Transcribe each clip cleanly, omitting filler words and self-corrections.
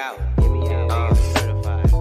out. Certified.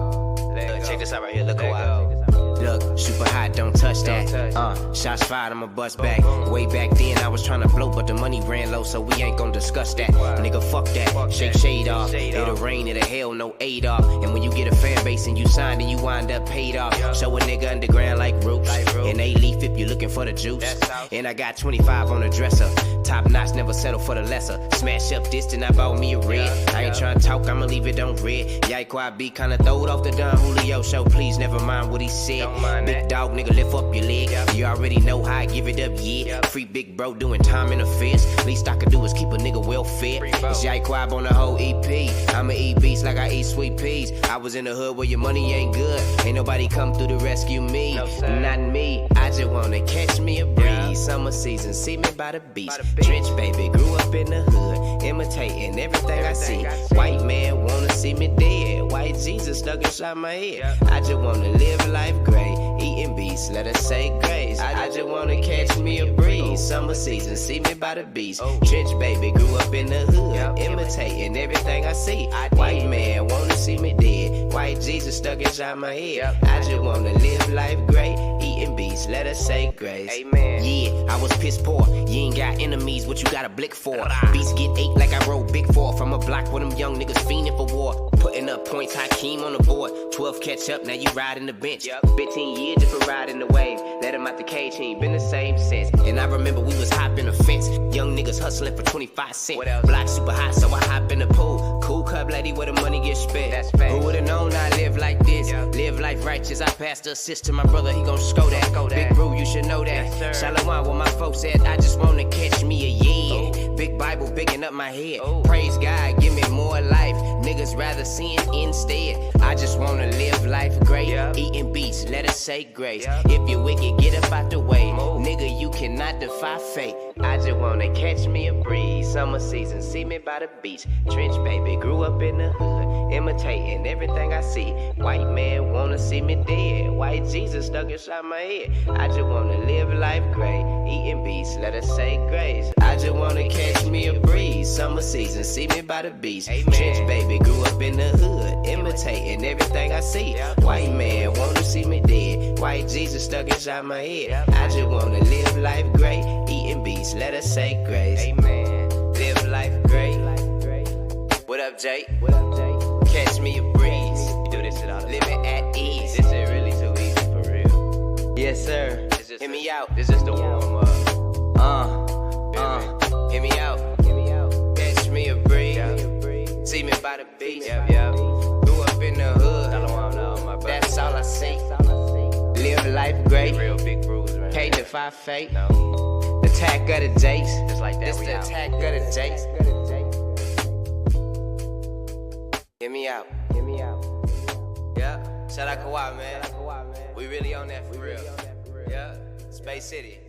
Check this out right here. Look a while. Look, super hot, don't touch that. Shots fired, I'ma bust back. Way back then, I was tryna blow, but the money ran low, so we ain't gon' discuss that. Nigga, fuck that. Shake shade off. It'll rain, it'll hail, no aid off. And when you get a fan base and you signed, then you wind up paid off. Show a nigga underground like roots. And they leaf if you looking for the juice. And I got 25 on the dresser. Top notch, never settle for the lesser. Smash up distant, I bought me a red. I ain't tryna talk, I'ma leave it on red. Yike, I be kinda throwed off the Don Julio show. Please never mind what he said. Big dog, nigga, lift up your leg. You already know how I give it up, yeah. Free big bro doing time in the fist. Least I could do is keep a nigga well fed. It's Yike on the whole EP. I'ma eat beats like I eat sweet peas. I was in the hood where your money ain't good. Ain't nobody come through to rescue me. Not me. I just wanna catch me a breeze. Summer season, see me by the beach. Trench baby, grew up in the hood, imitating everything I see. White man wanna see me dead. White Jesus stuck inside my head. I just wanna live life great, eating beats, let us say grace. I just wanna catch me a breeze. Summer season, see me by the beach. Trench baby, grew up in the hood, imitating everything I see. White man wanna see me dead. White Jesus stuck inside my head. I just wanna live life great, eating beats, let us say grace. Amen. Yeah, I was piss poor. You ain't got enemies, what you got a blick for? Beats get ate like I rolled big four. From a block where them young niggas fiending for war. Putting up points, Hakeem on the board. 12 catch up, now you riding the bench. 15 years just for riding the wave. Let him out the cage, he ain't been the same since. And I remember we was hopping the fence. Young niggas hustling for 25 cents. Block super hot, so I hop in the pool. Cool cup lady where the money gets spent. Who would've known I live like this? Live life righteous, I passed the assist to my brother, he gon' score that. Big bro, you should know that. Shalom, where my folks at, I just wanna catch me a yeah. Big Bible bigging up my head. Praise God, give me more life. Niggas rather sin instead. I just wanna live life great. Eating beats, let us say grace. If you're wicked, get up out the way. Nigga, you cannot defy fate. I just wanna catch me a breeze. Summer season, see me by the beach. Trench baby, grew up in the hood, imitating everything I see. White man wanna see me dead. White Jesus stuck inside my head. I just wanna live life great. Eating beats, let us say grace. I just wanna catch me a breeze. Summer season, see me by the beach. Trench baby, grew up in the hood, imitating everything I see. White man wanna see me dead. White Jesus stuck inside my head. I just wanna live life great. Eating beats, let us say grace. Amen. Live life great. What up, Jake? Catch me a breeze. You do this shit all the time. Living at ease. This is really too easy for real. Yes, sir. Hit me out. This is the warm up. Hit me out. Catch me a breeze. See me by the beach. Grew up in the hood. That's all I see. Live life great. Real big bruise, right? Can't defy fate. No. The attack of the Jakes. Just like that. It's the attack of the Jakes. Hit me out. Yeah. Shout out Kawhi, man. We really on that for real. Yeah. Space City.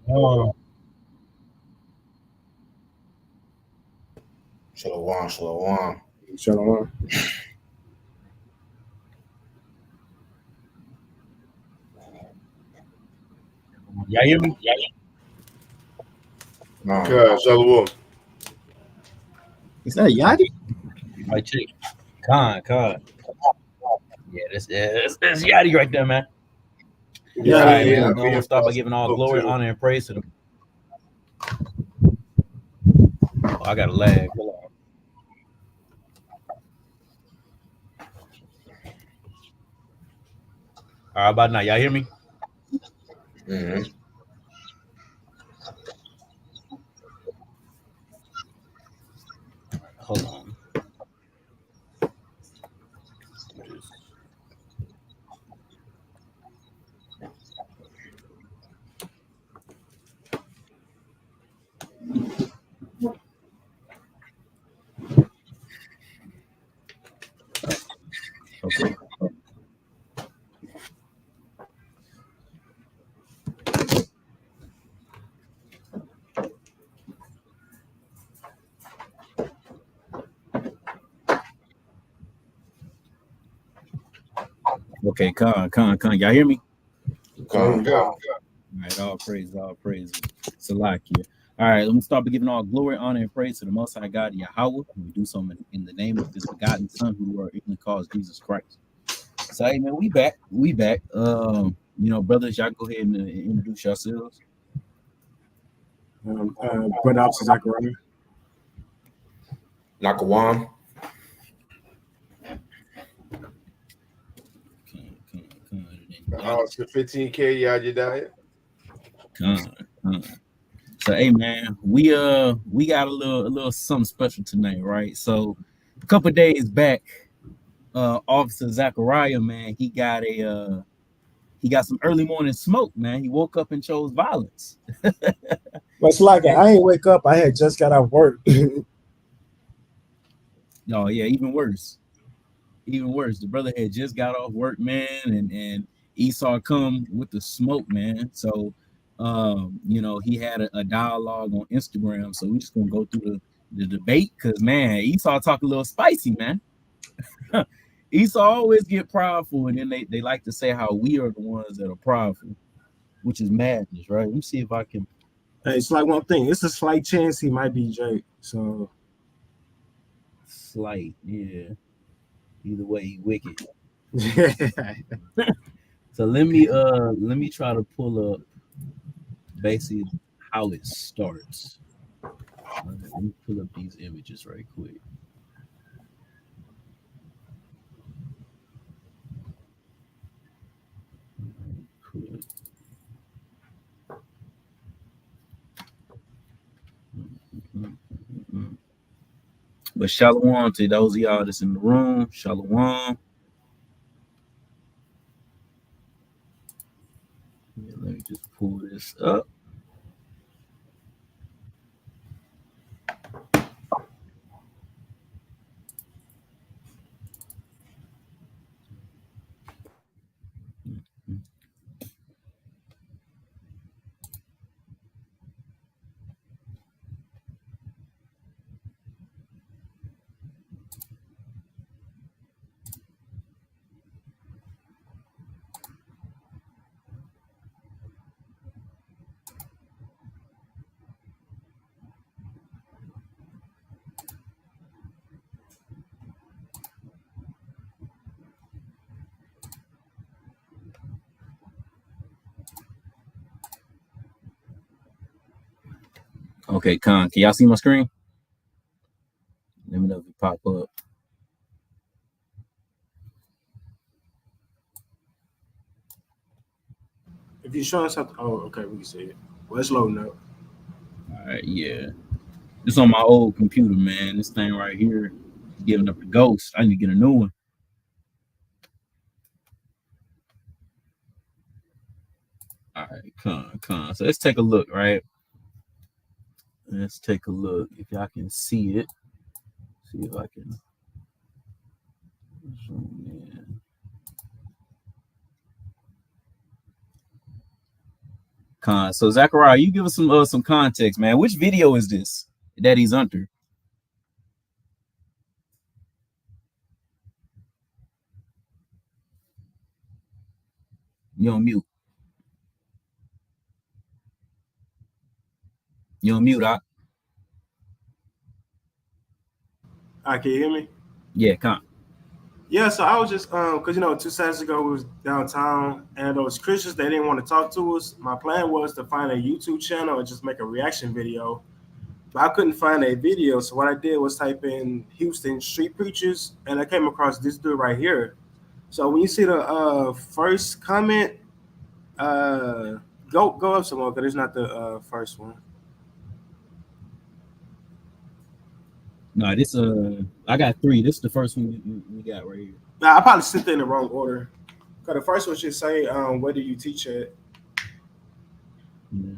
Oh, Shalom. shalom. Y'all hear me? No. Shalom. Is that Yadi? I check. Con. Yeah, this is Yachty right there, man. Yeah, All right, yeah, man. We're gonna start by giving all glory, honor, and praise to them. Oh, I got a lag. Hold on. All right, about now, y'all hear me? Mm-hmm. Okay, con. Y'all hear me? Come, Go. All right, all praise. Salakia. All right, let me start by giving all glory, honor, and praise to the Most High God, Yahweh. And we do so in the name of His begotten Son, who are even called Jesus Christ. So, hey, man, we back. Brothers, y'all go ahead and introduce yourselves. Brother Officer Zakaryah. Nakawam. Officer 15K, y'all your diet. Con. So, hey, man, we got a little something special tonight, right? So, a couple of days back, Officer Zakaryah, man, he got some early morning smoke, man. He woke up and chose violence. But it's like I ain't wake up. I had just got out of work. Oh yeah, even worse. The brother had just got off work, man, and Esau come with the smoke, man. So he had a dialogue on Instagram. So we just gonna go through the debate because man, Esau talk a little spicy, man. Esau always get prideful, and then they like to say how we are the ones that are prideful, which is madness, right? Let me see if I can. Hey, it's like one thing. It's a slight chance he might be Jake. So Slight, yeah. Either way, he wicked. So let me try to pull up basically how it starts. Let me pull up these images right quick. But shalom to those of y'all that's in the room. Shalom. Let me just pull this up. Okay, can y'all see my screen? Let me know if it pop up. if you're showing something, okay, we can see it. Well, it's loading up. All right, yeah. It's on my old computer, man. This thing right here is giving up the ghost. I need to get a new one. All right, come. So let's take a look, right? Let's take a look. If y'all can see it. See if I can zoom in. So Zakaryah, you give us some context, man. Which video is this that he's under? You're on mute. You're on mute, Doc. Can you hear me? Yeah, come. Yeah, so I was just because 2 Saturdays ago we was downtown and those Christians they didn't want to talk to us. My plan was to find a YouTube channel and just make a reaction video, but I couldn't find a video. So what I did was type in Houston street preachers, and I came across this dude right here. So when you see the first comment, go up some more because it's not the first one. No, this I got 3. This is the first one we got right here. Nah, I probably sent it in the wrong order. Cause the first one should say, "Where do you teach at?" Yeah.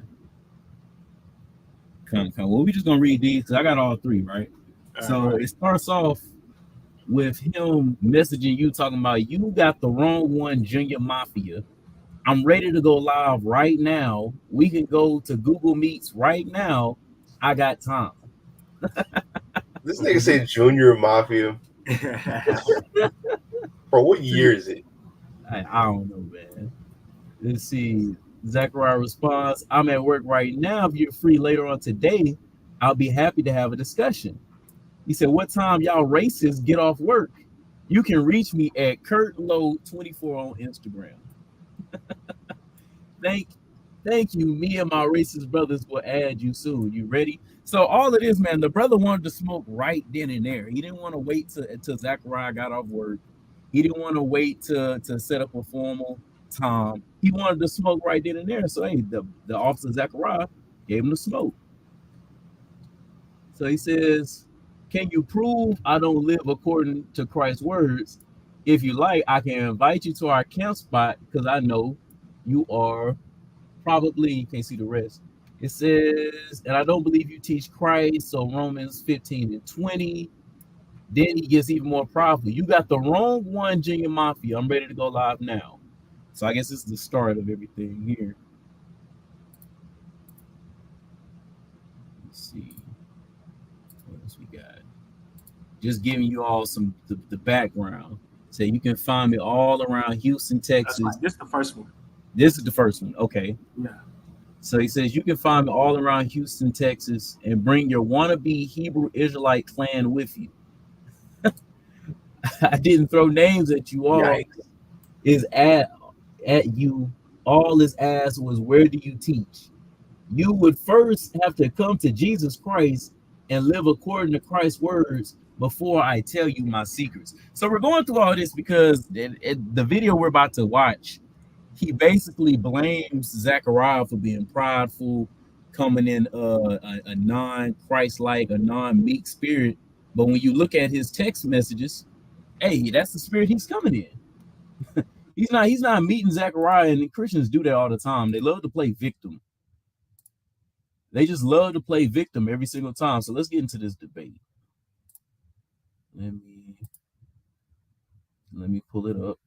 Come. Well, we just gonna read these because I got all 3, right? So it starts off with him messaging you talking about you got the wrong one, Junior Mafia. I'm ready to go live right now. We can go to Google Meets right now. I got time. This nigga said Junior Mafia. Bro, what year is it? I don't know, man. Let's see. Zachariah responds, I'm at work right now. If you're free later on today, I'll be happy to have a discussion. He said, what time y'all racists get off work? You can reach me at Curtlow24 on Instagram. Thank thank you. Me and my racist brothers will add you soon. You ready? So all of this, man, the brother wanted to smoke right then and there. He didn't want to wait until Zachariah got off work. He didn't want to wait to set up a formal time. He wanted to smoke right then and there. So hey, the officer Zachariah gave him the smoke. So he says, can you prove I don't live according to Christ's words? If you like, I can invite you to our camp spot because I know you are probably, you can't see the rest. It says, and I don't believe you teach Christ. So Romans 15 and 20. Then he gets even more powerful. You got the wrong one, Junior Mafia. I'm ready to go live now. So I guess this is the start of everything here. Let's see. What else we got? Just giving you all some the background. So you can find me all around Houston, Texas. That's right. This is the first one. This is the first one. Okay. Yeah. So he says you can find me all around Houston, Texas, and bring your wannabe Hebrew Israelite clan with you. I didn't throw names at you all. Yikes. Is at you. All his ass was, where do you teach? You would first have to come to Jesus Christ and live according to Christ's words before I tell you my secrets. So we're going through all this because the video we're about to watch, he basically blames Zachariah for being prideful, coming in a non-Christ-like, a non-meek spirit. But when you look at his text messages, hey, that's the spirit he's coming in. He's not meeting Zachariah, and Christians do that all the time. They love to play victim. They just love to play victim every single time. So let's get into this debate. Let me pull it up.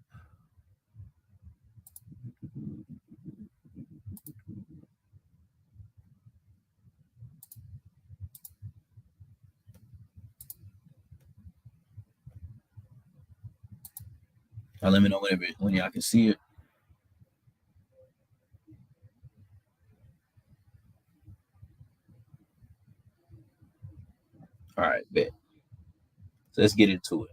Let me know when y'all can see it. All right, bet. So let's get into it.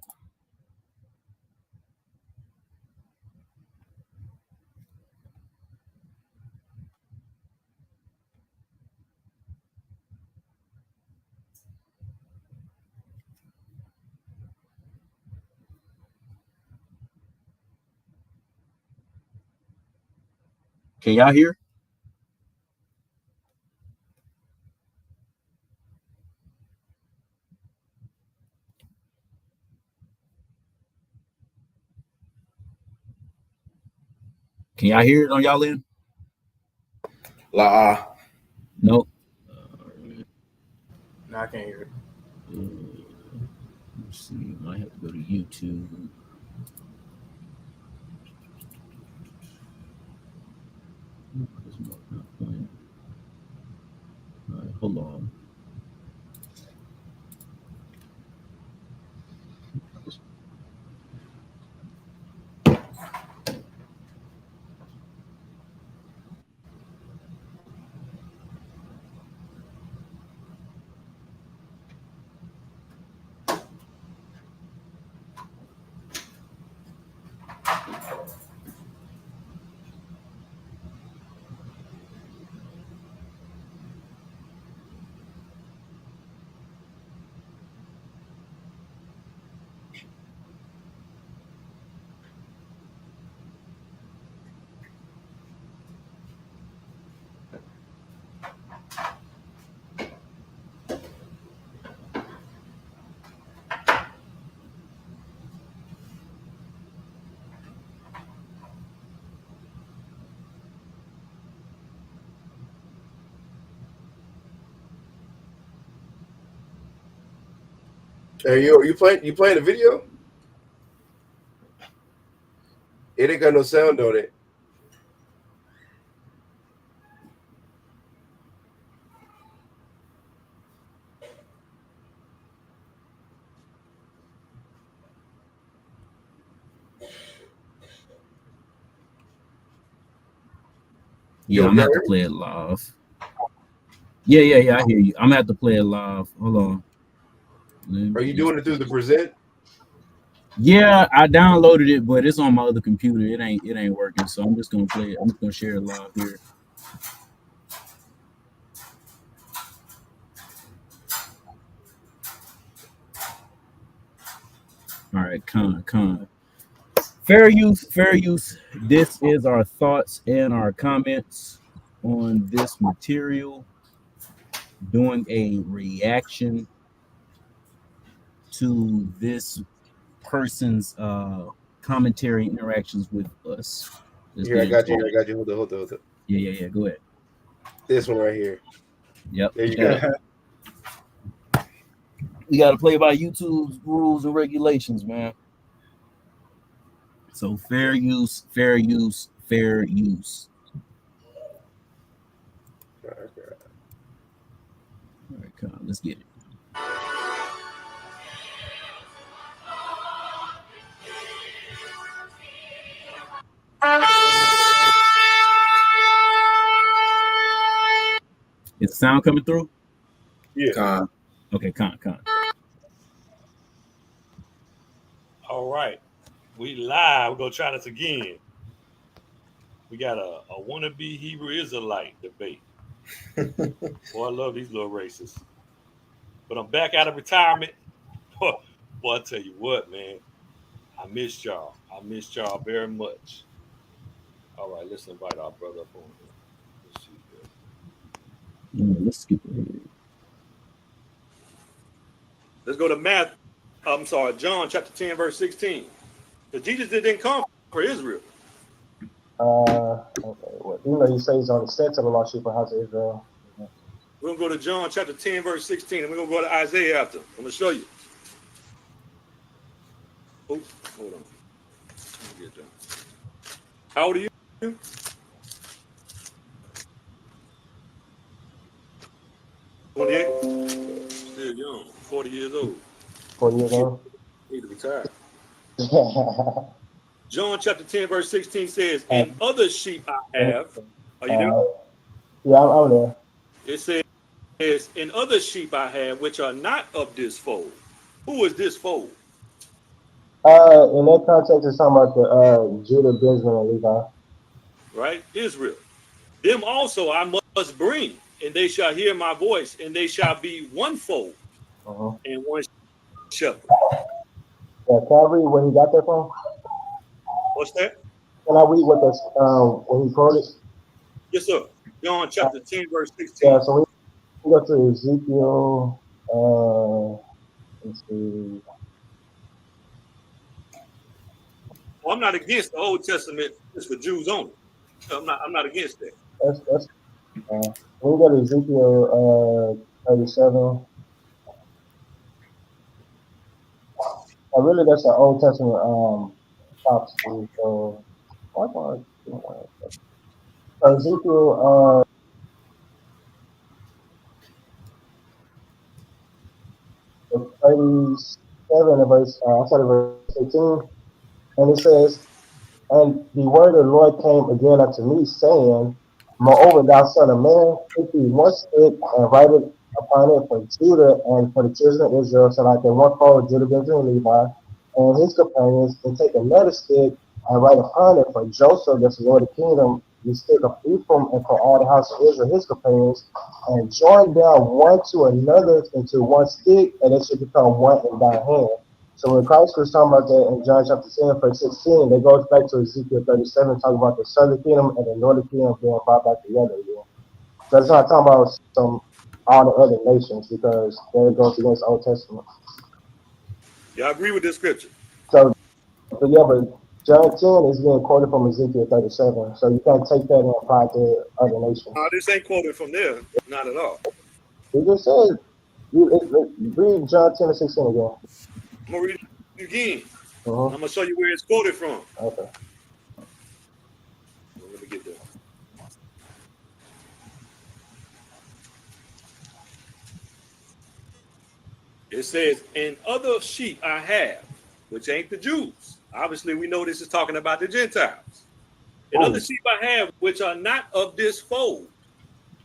Can y'all hear? Can y'all hear it on y'all end? No. No, I can't hear it. Let's see. I might have to go to YouTube. All right, hold on. Hey, you playing the video? It ain't got no sound on it. Yeah, I'm gonna have to play it live. Yeah, I hear you. I'm gonna have to play it live. Hold on. Are you doing it through the present? Yeah, I downloaded it, but it's on my other computer. It ain't working. So I'm just gonna play it. I'm just gonna share it live here. All right, con. Fair use. This is our thoughts and our comments on this material. Doing a reaction to this person's commentary interactions with us. Here, I got you. Hold on. Yeah. Go ahead. This one right here. Yep. There you go. We got to play by YouTube's rules and regulations, man. So fair use. All right, come on, let's get it. Is the sound coming through? Yeah. Okay, con. All right. We live. We're going to try this again. We got a wannabe Hebrew Israelite debate. Boy, I love these little races. But I'm back out of retirement. Boy, I tell you what, man. I missed y'all. I missed y'all very much. All right, let's invite our brother up on here. Let's see here. Let's skip ahead. Let's go to John chapter 10, verse 16. Because Jesus didn't come for Israel. Okay. Well, you know, you say he's on the set of the lost sheep of the house of Israel. We're going to go to John chapter 10, verse 16, and we're going to go to Isaiah after. I'm going to show you. Oh, hold on. Let me get that. How old are you? 28? Still young. 40 years old. 40 years old? Need to retire. John chapter 10, verse 16 says, and other sheep I have. Are you there? Yeah, I'm there. It says, and other sheep I have, which are not of this fold. Who is this fold? In that context, it's talking about the Judah, Benjamin, and Levi. Right? Israel. Them also I must bring, and they shall hear my voice, and they shall be one fold and one shepherd. Yeah, can I read where he got that from? What's that? Can I read what that's when he quoted? Yes, sir. John chapter 10, verse 16. Yeah, so we go to Ezekiel. Let's see. Well, I'm not against the Old Testament. It's for Jews only. I'm not against that. That's we go to Ezekiel 37. Really, that's an Old Testament prophecy. So, Ezekiel 37, verse 18, and it says, and the word of the Lord came again unto me, saying, moreover, thou son of man, take thee one stick and write it upon it for Judah and for the children of Israel, so like they one fold Judah, Benjamin, and Levi, and his companions, and take another stick and write upon it for Joseph, that's the Lord of the kingdom, the stick of Ephraim, and for all the house of Israel, his companions, and join them one to another into one stick, and it should become one in thy hand. So when Christ was talking about that in John chapter 10, verse 16, that goes back to Ezekiel 37, talking about the southern kingdom and the northern kingdom being brought back together again. So it's not talking about all the other nations, because that goes against the Old Testament. Yeah, I agree with this scripture. So, but John 10 is being quoted from Ezekiel 37, so you can't take that and apply it to other nations. This ain't quoted from there, not at all. It just says, read John 10 and 16 again. I'm going to read it again. I'm going to show you where it's quoted from. Okay. Let me get there. It says, and other sheep I have, which ain't the Jews. Obviously, we know this is talking about the Gentiles. And other sheep I have, which are not of this fold,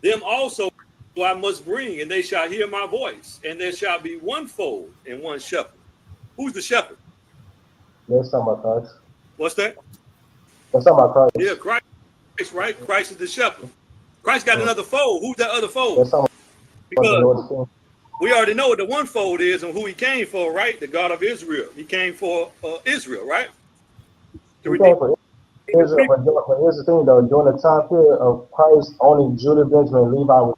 them also I must bring, and they shall hear my voice, and there shall be one fold and one shepherd. Who's the shepherd? There's some about Christ. What's that? There's some about Christ. Yeah, Christ, right? Christ is the shepherd. Christ got another fold. Who's that other fold? There's some because we already know what the one fold is and who he came for, right? The God of Israel. He came for Israel, right? He came for Israel, but here's the thing, though. During the time period of Christ, only Judah, Benjamin, and Levi was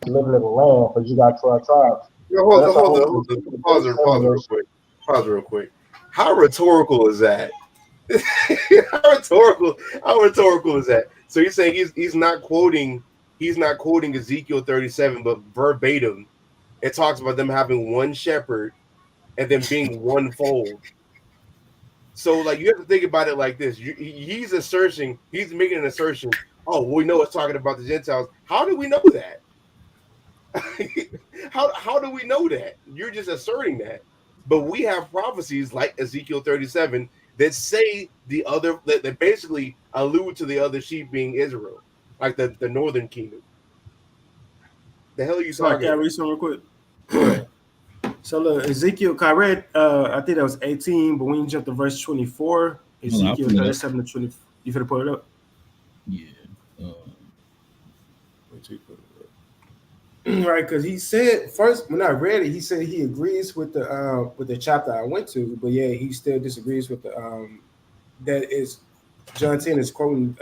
living in the land, but you got 12 tribes. Hold on. Pause real quick. How rhetorical is that? How rhetorical is that? So you're saying he's not quoting Ezekiel 37, but verbatim, it talks about them having one shepherd and them being one fold. So like you have to think about it like this. He's making an assertion. Oh, well, we know it's talking about the Gentiles. How do we know that? How do we know that? You're just asserting that. But we have prophecies like Ezekiel 37 that say that basically allude to the other sheep being Israel, like the northern kingdom. The hell are you talking about? Can I read some real quick? So look, Ezekiel, I read, I think that was 18, but when you jump to verse 24, Ezekiel 37 to 20, you finna pull it up? Yeah. Right, because he said first when I read it, he said he agrees with the chapter I went to, but yeah, he still disagrees with the that is John 10 is quoting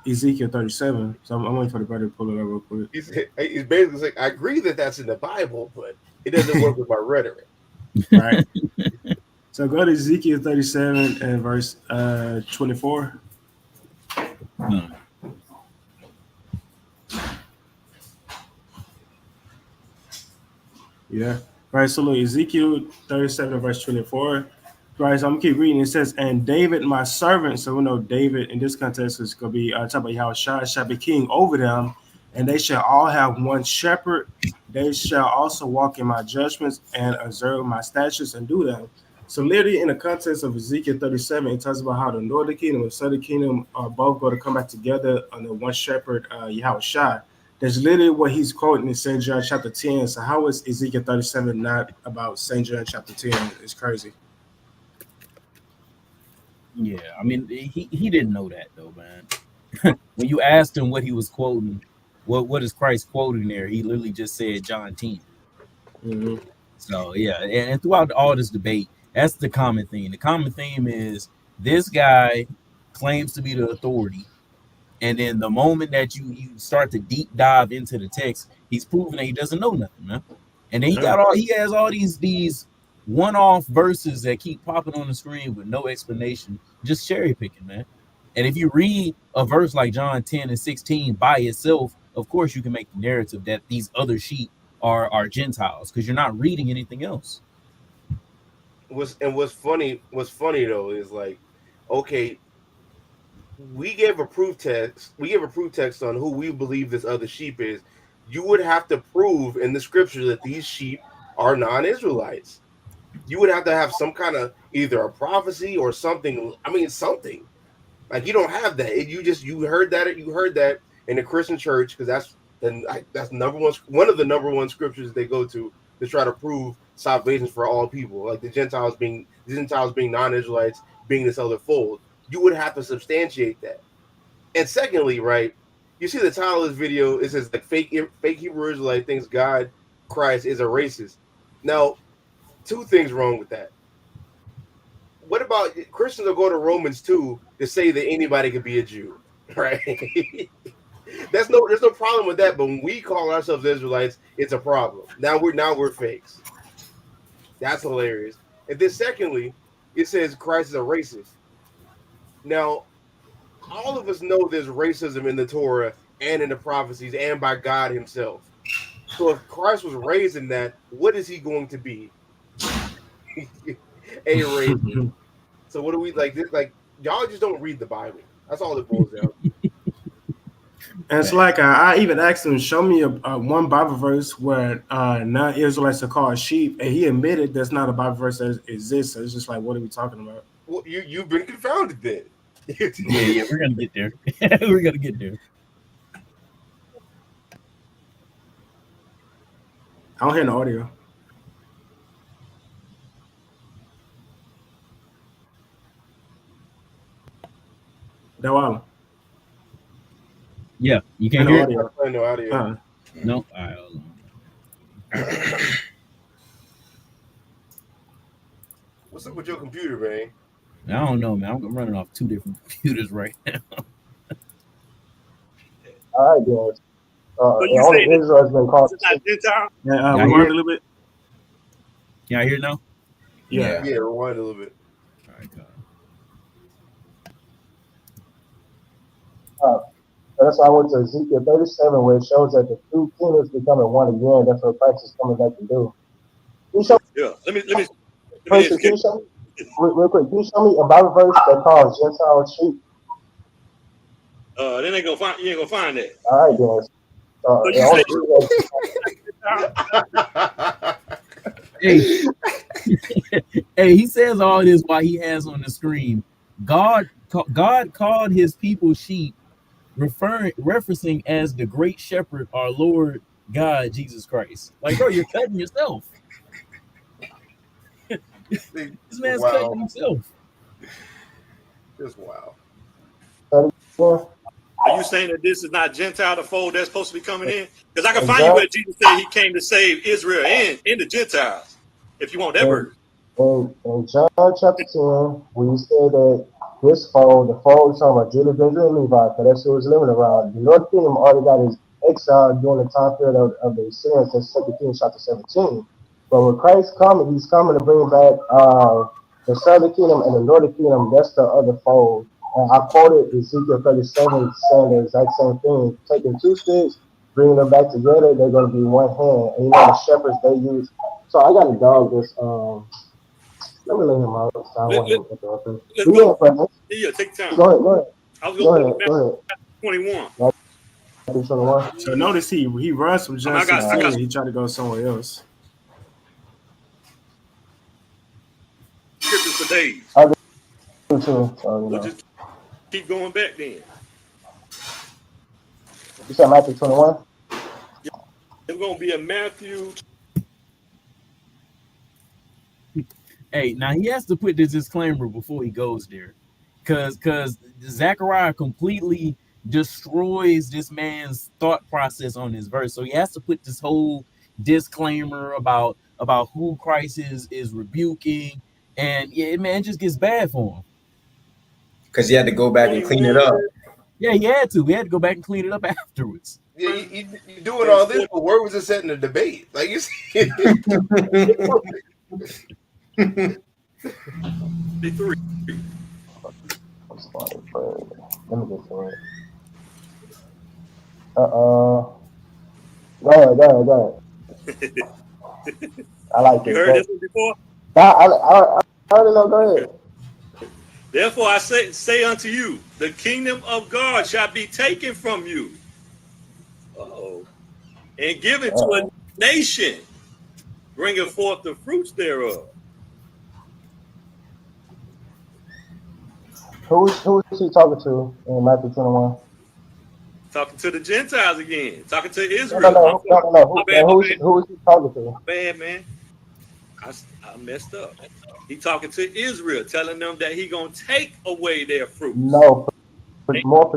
Ezekiel 37. So I'm waiting for the brother to pull it up real quick. He's basically saying, I agree that that's in the Bible, but it doesn't work with my rhetoric. Right. So go to Ezekiel 37 and verse 24. No. Yeah. Right. So look, Ezekiel 37 verse 24. Right. So I'm gonna keep reading. It says, and David, my servant. So we know David in this context is gonna be talking about how shall be king over them, and they shall all have one shepherd. They shall also walk in my judgments and observe my statutes and do them. So literally in the context of Ezekiel 37, it talks about how the northern kingdom and southern kingdom are both going to come back together under one shepherd, Yahushua. That's literally what he's quoting in St. John chapter 10. So how is Ezekiel 37 not about St. John chapter 10? It's crazy. Yeah, I mean, he didn't know that though, man. When you asked him what he was quoting, what is Christ quoting there, he literally just said John 10. Mm-hmm. So yeah, and throughout all this debate, that's the common theme. The common theme is this guy claims to be the authority, and then the moment that you start to deep dive into the text, he's proven that he doesn't know nothing, man. And then he has all these one-off verses that keep popping on the screen with no explanation, just cherry picking, man. And if you read a verse like John 10 and 16 by itself, of course you can make the narrative that these other sheep are Gentiles, because you're not reading anything else. What's funny though is like, okay, we gave a proof text on who we believe this other sheep is. You would have to prove in the scripture that these sheep are non-Israelites. You would have to have some kind of either a prophecy or something. I mean, something. Like you don't have that. You heard that in the Christian church, because that's one of the number one scriptures they go to try to prove salvation for all people, like the Gentiles being non-Israelites, being this other fold. You would have to substantiate that. And secondly, right, you see the title of this video, it says like fake Hebrew Israelite thinks God Christ is a racist. Now, two things wrong with that. What about Christians will go to Romans 2 to say that anybody could be a Jew, right? There's no problem with that, but when we call ourselves Israelites, it's a problem. Now we're fakes. That's hilarious. And then secondly, it says Christ is a racist. Now, all of us know there's racism in the Torah and in the prophecies and by God himself. So if Christ was raised in that, what is he going to be? A racist. So what do we like? This, like y'all just don't read the Bible. That's all it boils down to. And it's like I even asked him, show me a one Bible verse where non-Israelites are called sheep, and he admitted there's not a Bible verse that exists. So it's just like, what are we talking about? Well, you've been confounded then. Yeah, we're gonna get there. We're gonna get there. I don't hear no audio. No, Yeah, you can't no hear audio. No audio. it? No. All right, hold on. What's up with your computer, man? I don't know, man. I'm running off 2 different computers right now. All right, guys. So you Only say Israel has been called. it's not Gentile? Yeah, Y'all rewind hear? a little bit. Can I hear now? Yeah. Yeah, rewind a little bit. All right, God. That's why I went to Ezekiel 37, where it shows that the 2 kingdoms becoming one again. That's what Christ is coming back to do. Can you show Yeah. Let me Can you show me real quick? Can you show me a Bible verse that calls Gentile sheep? Then you ain't gonna find that. All right, guys. So you Only say Hey, hey, he says all this while he has on the screen. God called his people sheep, referencing as the great shepherd, our Lord God Jesus Christ. Like, bro, you're cutting yourself. This man's cutting himself. Just wow. Are you saying that this is not Gentile, the fold that's supposed to be coming in? Because I can find you where Jesus said he came to save Israel and the Gentiles, if you want that verse. In John chapter 10, we say that this fold, the fold is talking about Judah, Benjamin, and Levi, because that's who was living around. The North Kingdom already got his exile during the time period of the Assyrians in 2 Kings chapter 17. But when Christ coming, he's coming to bring back the Southern Kingdom and the Northern Kingdom. That's the other fold. And I quoted Ezekiel 37 saying the exact same thing. Taking 2 sticks, bringing them back together, they're going to be one hand. And you know the shepherds they use. So I got to dog this. Let me let him out. So I want him to interrupt him. Yeah, take time. Go ahead. I was going to go 21. Matthew 21. So notice he runs from John 16 and he tried to go somewhere else. Scriptures for days. I do too. So, We'll just keep going back then. You said Matthew 21? It's going to be a Matthew. Hey, now he has to put this disclaimer before he goes there, because Zakaryah completely destroys this man's thought process on this verse. So he has to put this whole disclaimer about who Christ is rebuking, and yeah, man, it just gets bad for him. Because he had to go back and clean it up. Yeah, he had to. We had to go back and clean it up afterwards. Yeah, you doing all this, but where was it set in the debate? Like you see. 3. Let me get to it. Go ahead. I like it. You heard this one before? I already know. Go ahead. Therefore I say unto you, the kingdom of God shall be taken from you. And given to a nation, bringing forth the fruits thereof. Who is he talking to in Matthew 21? Talking to the Gentiles again. Talking to Israel. No. Who is he talking to? Bad, man. I messed up. He talking to Israel, telling them that he gonna take away their fruits. No, more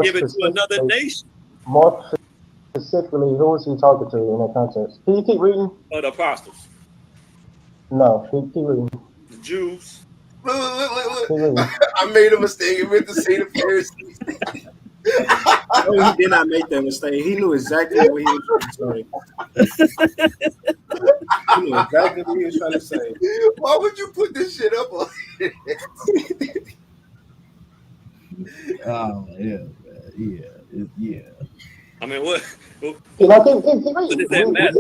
give it to another nation. More specifically, who is he talking to in that context? Can you keep reading? The apostles. No, keep reading. The Jews. Look. I made a mistake. I meant to say the Pharisees. No, he did not make that mistake. He knew exactly what he was trying to say. He knew exactly what he was trying to say. Why would you put this shit up on here? Oh yeah. I mean, what? Keep reading. What does that matter?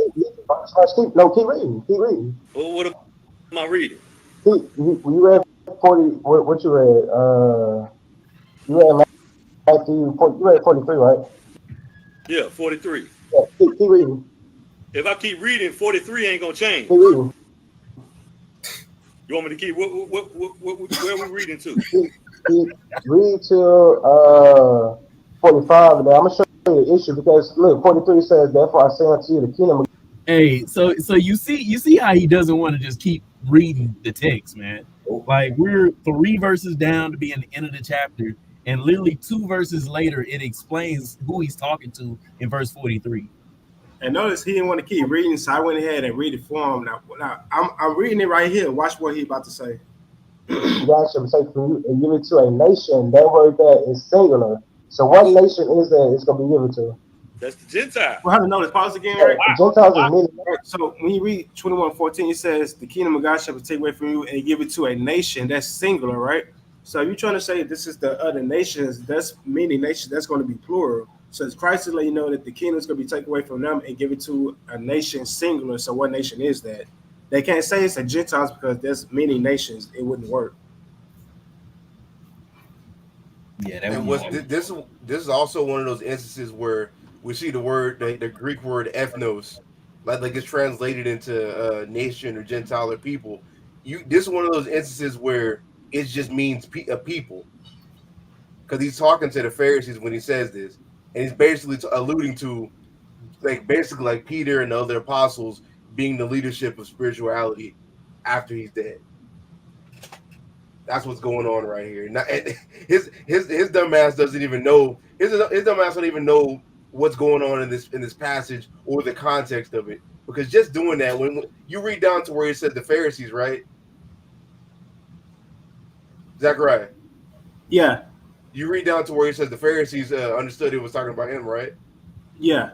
Keep reading. Well, what am I reading? You read 40. What you read? You read Matthew 40, you read 43, right? Yeah, 43. Yeah, keep reading. If I keep reading, 43 ain't gonna change. Keep reading. You want me to keep where we reading to? Read till 45, and then I'm gonna show you the issue because look, 43 says, "Therefore I say unto you, the kingdom." Hey, so you see how he doesn't want to just keep reading the text, man. Like we're 3 verses down to be in the end of the chapter, and literally 2 verses later, it explains who he's talking to in verse 43. And notice he didn't want to keep reading, so I went ahead and read it for him. Now I'm reading it right here. Watch what he about to say. God shall take from you and give it to a nation. That word there is singular. So what nation is that it's gonna be given to? That's the Gentile. Well, how to notice? Pause again, right? Gentiles is many. So when you read 21:14, it says, "The kingdom of God shall be taken away from you and give it to a nation." That's singular, right? So if you're trying to say this is the other nations, that's many nations. That's going to be plural. So it's Christ to let you know that the kingdom is going to be taken away from them and give it to a nation singular. So what nation is that? They can't say it's the Gentiles because there's many nations. It wouldn't work. Yeah, that And was this is also one of those instances where we see the word, the Greek word ethnos, like it's translated into nation or Gentile or people. This is one of those instances where it just means a people, because he's talking to the Pharisees when he says this, and he's basically alluding to basically like Peter and the other apostles being the leadership of spirituality after he's dead. That's what's going on right here. Now, his dumb ass doesn't even know. His dumb ass don't even know what's going on in this passage or the context of it. Because just doing that, when you read down to where it said the Pharisees, right? Zakaryah. Yeah. You read down to where it says the Pharisees understood it was talking about him, right? Yeah.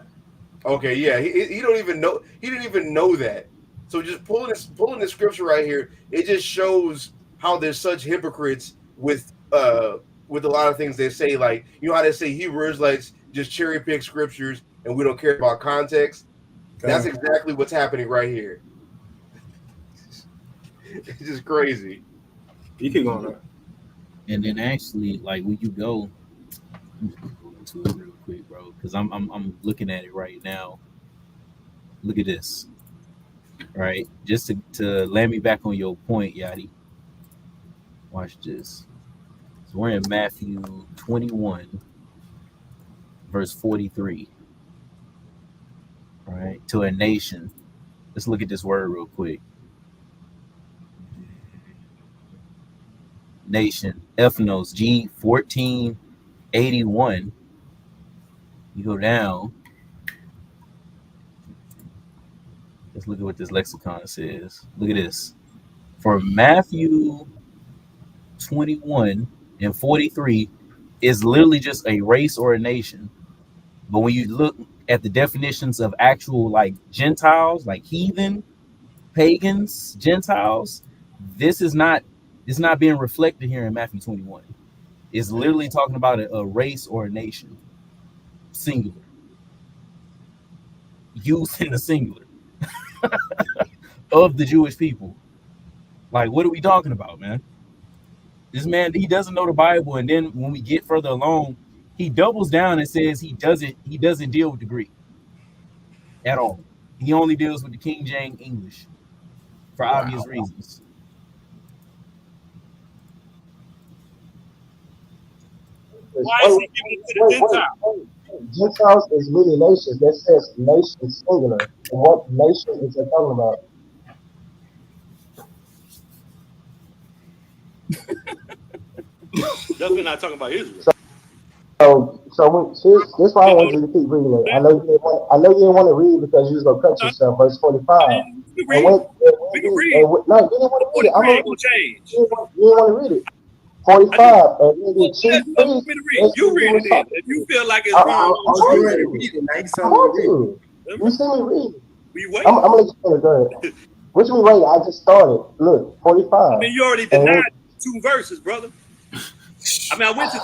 Okay. Yeah. He don't even know. He didn't even know that. So just pulling this scripture right here, it just shows how there's such hypocrites with a lot of things they say. Like, you know how they say Hebrew Israelites just cherry pick scriptures and we don't care about context. Okay. That's exactly what's happening right here. It's just crazy. You keep going on. And then actually, like when you go, I'm just gonna go into it real quick, bro, because I'm looking at it right now. Look at this, right? Just to land me back on your point, Yadi. Watch this. So we're in Matthew 21, verse 43. Right? To a nation. Let's look at this word real quick. Nation. Ethnos. G 1481. You go down. Let's look at what this lexicon says. Look at this. For Matthew 21 and 43 is literally just a race or a nation. But when you look at the definitions of actual like Gentiles, like heathen, pagans, Gentiles, this is not, it's not being reflected here in Matthew 21. It's literally talking about a race or a nation, singular, used in the singular of the Jewish people. Like, what are we talking about, man? This man, he doesn't know the Bible, and then when we get further along, he doubles down and says he doesn't deal with the Greek at all. He only deals with the King James English for obvious reasons. Why is he giving it to the Gentiles? Gentiles is many nations. That says nation singular. And what nation is it talking about? Definitely not talking about Israel. So this why I want you to keep reading it. I know you didn't want to read because you was gonna cut yourself. Verse 45. We can read. No, you didn't want to read it. I'm gonna change. You didn't want to read it. 45. And the chief priest. You read it then. If you feel like it's wrong, I'm read it. I want to. You see me read. We wait. I'm gonna let you finish. Go ahead. What you mean wait? I just started. Look, 45. I mean, you already denied 2 verses, brother. I mean, I went to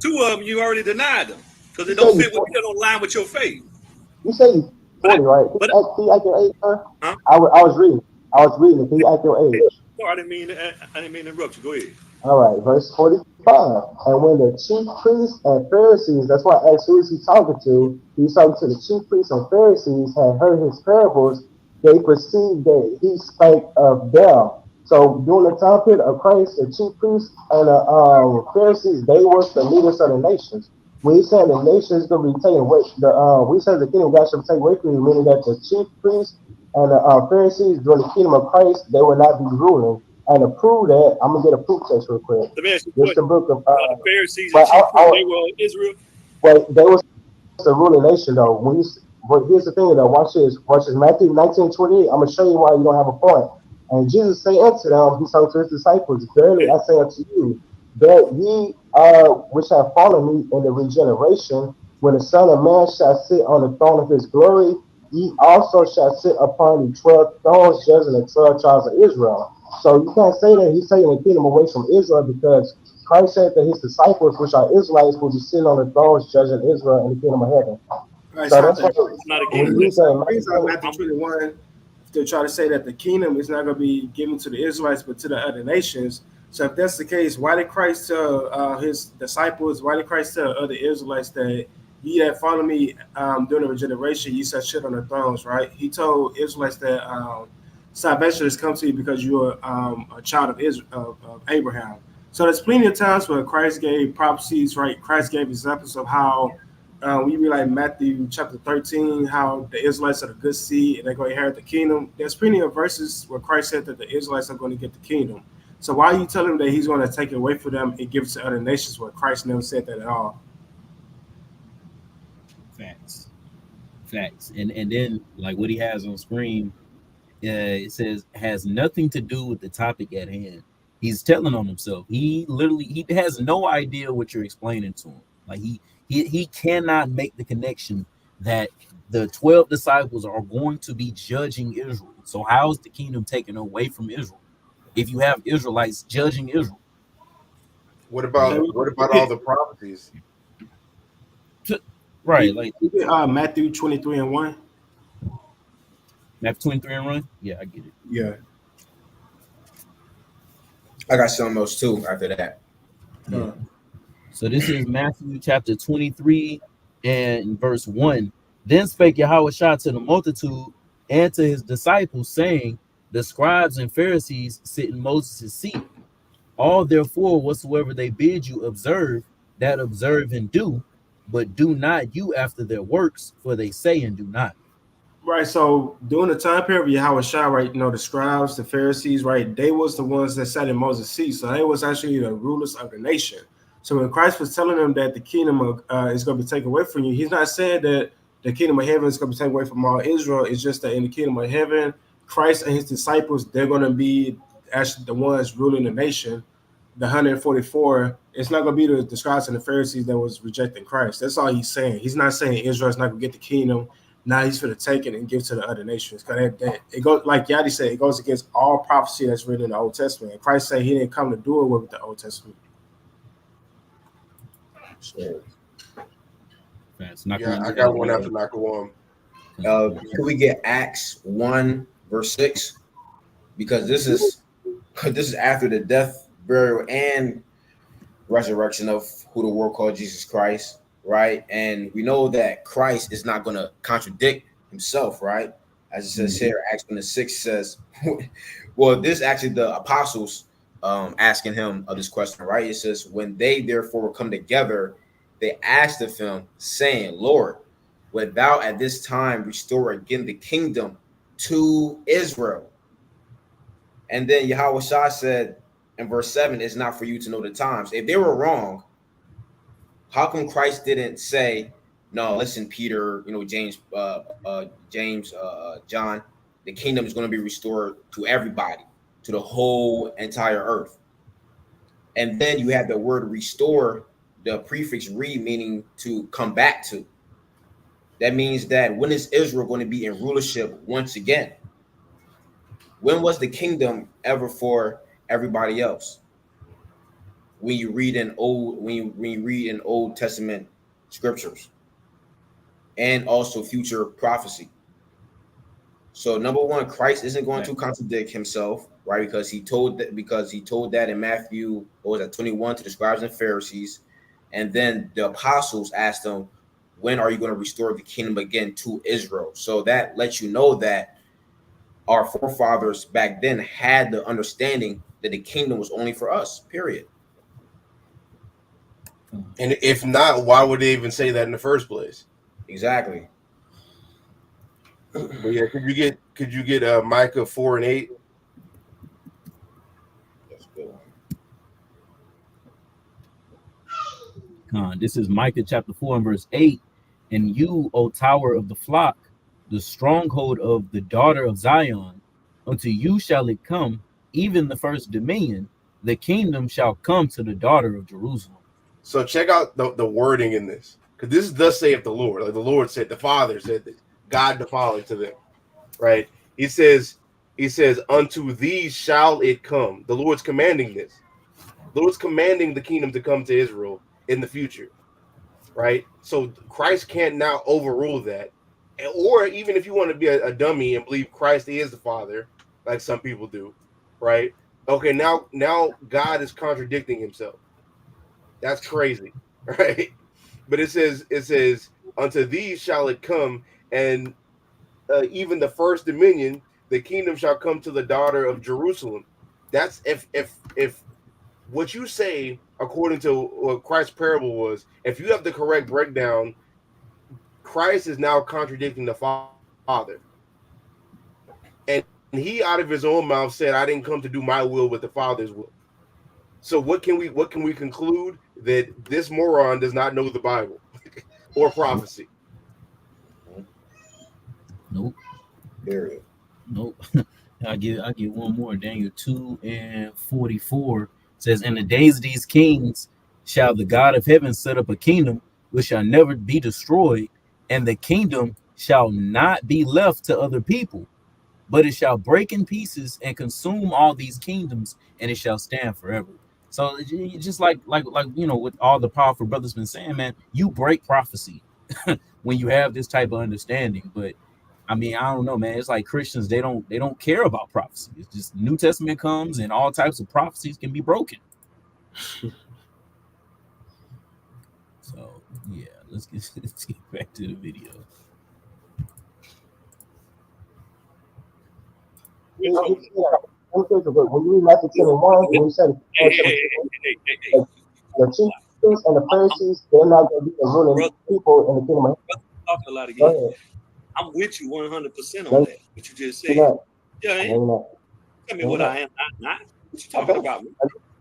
2 of them. You already denied them because it don't fit. It don't line with your faith. You say you 40, right? Can you act your age, sir? Huh? I was reading. Can you act your age? No, I didn't mean to interrupt you. Go ahead. All right, verse 45. And when the chief priests and Pharisees, that's why I asked who is he talking to? He's talking to the chief priests and Pharisees, had heard his parables, they perceived that he spake of them. So during the time period of Christ, the chief priests and the Pharisees, they were the leaders of the nations. When he said the nation is going to be taken away, we said the kingdom of God shall be taken away from you, meaning that the chief priests and the Pharisees during the kingdom of Christ, they will not be ruling. And to prove that, I'm gonna get a proof text real quick. Let me ask you a This is the question. book of The Pharisees and but chief priests, they were Israel. but they was the ruling nation though. But here's the thing though, watch this Matthew 19:28. I'm gonna show you why you don't have a point. And Jesus say unto them, he said to his disciples, verily Okay. I say unto you, that ye which have followed me in the regeneration, when the Son of Man shall sit on the throne of his glory, ye also shall sit upon the 12 thrones, judging the 12 tribes of Israel. So you can't say that he's taking the kingdom away from Israel because Christ said that his disciples, which are Israelites, will be sitting on the thrones judging Israel in the kingdom of heaven. Right, So so I that's why think I'm not when against you that. read that in brings out Matthew, Matthew 21 to try to say that the kingdom is not going to be given to the Israelites but to the other nations. So if that's the case, why did Christ tell his disciples, why did Christ tell other Israelites that ye that follow me during the regeneration, ye shall sit on the thrones, right? He told Israelites that salvation has come to you because you are a child of Israel, of Abraham. So there's plenty of times where Christ gave prophecies, right? Christ gave examples of how we read like Matthew chapter 13, how the Israelites are the good seed and they're going to inherit the kingdom. There's plenty of verses where Christ said that the Israelites are going to get the kingdom. So why are you telling them that he's going to take it away from them and give it to other nations where Christ never said that at all? Facts. And then like what he has on screen, it says has nothing to do with the topic at hand. He's telling on himself. He has no idea what you're explaining to him. Like he cannot make the connection that the 12 disciples are going to be judging Israel. So how is the kingdom taken away from Israel if you have Israelites judging Israel? What Like, about all the prophecies? right, like Matthew 23 and 1. Matthew 23 and run. Yeah, I get it. Yeah. I got some else too after that. Yeah. So this is Matthew chapter 23 and verse 1. Then spake Yahushua to the multitude and to his disciples, saying, the scribes and Pharisees sit in Moses' seat. All therefore whatsoever they bid you observe, that observe and do, but do not you after their works, for they say and do not. Right. So during the time period of Yahushua, right, the scribes, the Pharisees, right, they was the ones that sat in Moses' seat. So they was actually the rulers of the nation. So when Christ was telling them that the kingdom of, is going to be taken away from you, he's not saying that the kingdom of heaven is going to be taken away from all Israel. It's just that in the kingdom of heaven, Christ and his disciples, they're going to be actually the ones ruling the nation. The 144, it's not going to be the scribes and the Pharisees that was rejecting Christ. That's all he's saying. He's not saying Israel's not going to get the kingdom. Now he's going to take it and give it to the other nations. Because it goes, like Yadi said, it goes against all prophecy that's written in the Old Testament. And Christ said he didn't come to do it with the Old Testament. So, Yeah, I got one after Nakawan. can we get Acts 1 verse 6? Because this is after the death, burial, and resurrection of who the world called Jesus Christ, right? And we know that Christ is not going to contradict himself, right? As it says here, Acts 1:6 says, well, this is actually the apostles asking him of this question, right? It says, when they therefore come together, they asked of him, saying, Lord, wilt thou at this time restore again the kingdom to Israel? And then Yahushua said in verse 7, it's not for you to know the times. If they were wrong, how come Christ didn't say, no, listen, Peter, James, John, the kingdom is going to be restored to everybody, to the whole entire earth. And then you have the word restore, the prefix re, meaning to come back to. That means that when is Israel going to be in rulership once again? When was the kingdom ever for everybody else? When you read in Old Testament scriptures and also future prophecy. So number one, Christ isn't going to contradict himself. right? Because he told that in Matthew, what was that, 21, to the scribes and Pharisees. And then the apostles asked him, when are you going to restore the kingdom again to Israel? So that lets you know that our forefathers back then had the understanding that the kingdom was only for us, period. And if not, why would they even say that in the first place? Exactly. But yeah, could you get Micah 4:8? That's a good one. This is Micah chapter 4 and verse 8. And you, O tower of the flock, the stronghold of the daughter of Zion, unto you shall it come, even the first dominion. The kingdom shall come to the daughter of Jerusalem. So check out the wording in this, because this is thus saith the Lord. Like the Lord said, the Father said this, God the Father to them, right? He says, unto these shall it come. The Lord's commanding this. The Lord's commanding the kingdom to come to Israel in the future, right? So Christ can't now overrule that. Or even if you want to be a dummy and believe Christ is the Father, like some people do, right? Okay, now God is contradicting himself. That's crazy, right? But it says, unto these shall it come, and even the first dominion, the kingdom shall come to the daughter of Jerusalem. That's if what you say, according to what Christ's parable was, if you have the correct breakdown, Christ is now contradicting the Father. And he out of his own mouth said, I didn't come to do my will, but the Father's will. So what can we conclude? That this moron does not know the Bible or prophecy. Nope. Period. Nope. I get one more. Daniel 2 and 44 says, in the days of these kings shall the God of heaven set up a kingdom which shall never be destroyed, and the kingdom shall not be left to other people, but it shall break in pieces and consume all these kingdoms, and it shall stand forever. So just like with all the powerful brothers been saying, man, you break prophecy when you have this type of understanding. But I mean, I don't know, man. It's like Christians, they don't care about prophecy. It's just New Testament comes and all types of prophecies can be broken. So yeah, let's get back to the video. When you read Matthew 21, when you said the chief priests and the Pharisees, they're not going to be the ruling people in the kingdom of heaven. Talking a lot again. I'm with you 100% on that. What you just said. Yeah. Tell me what I am not. What you talking about?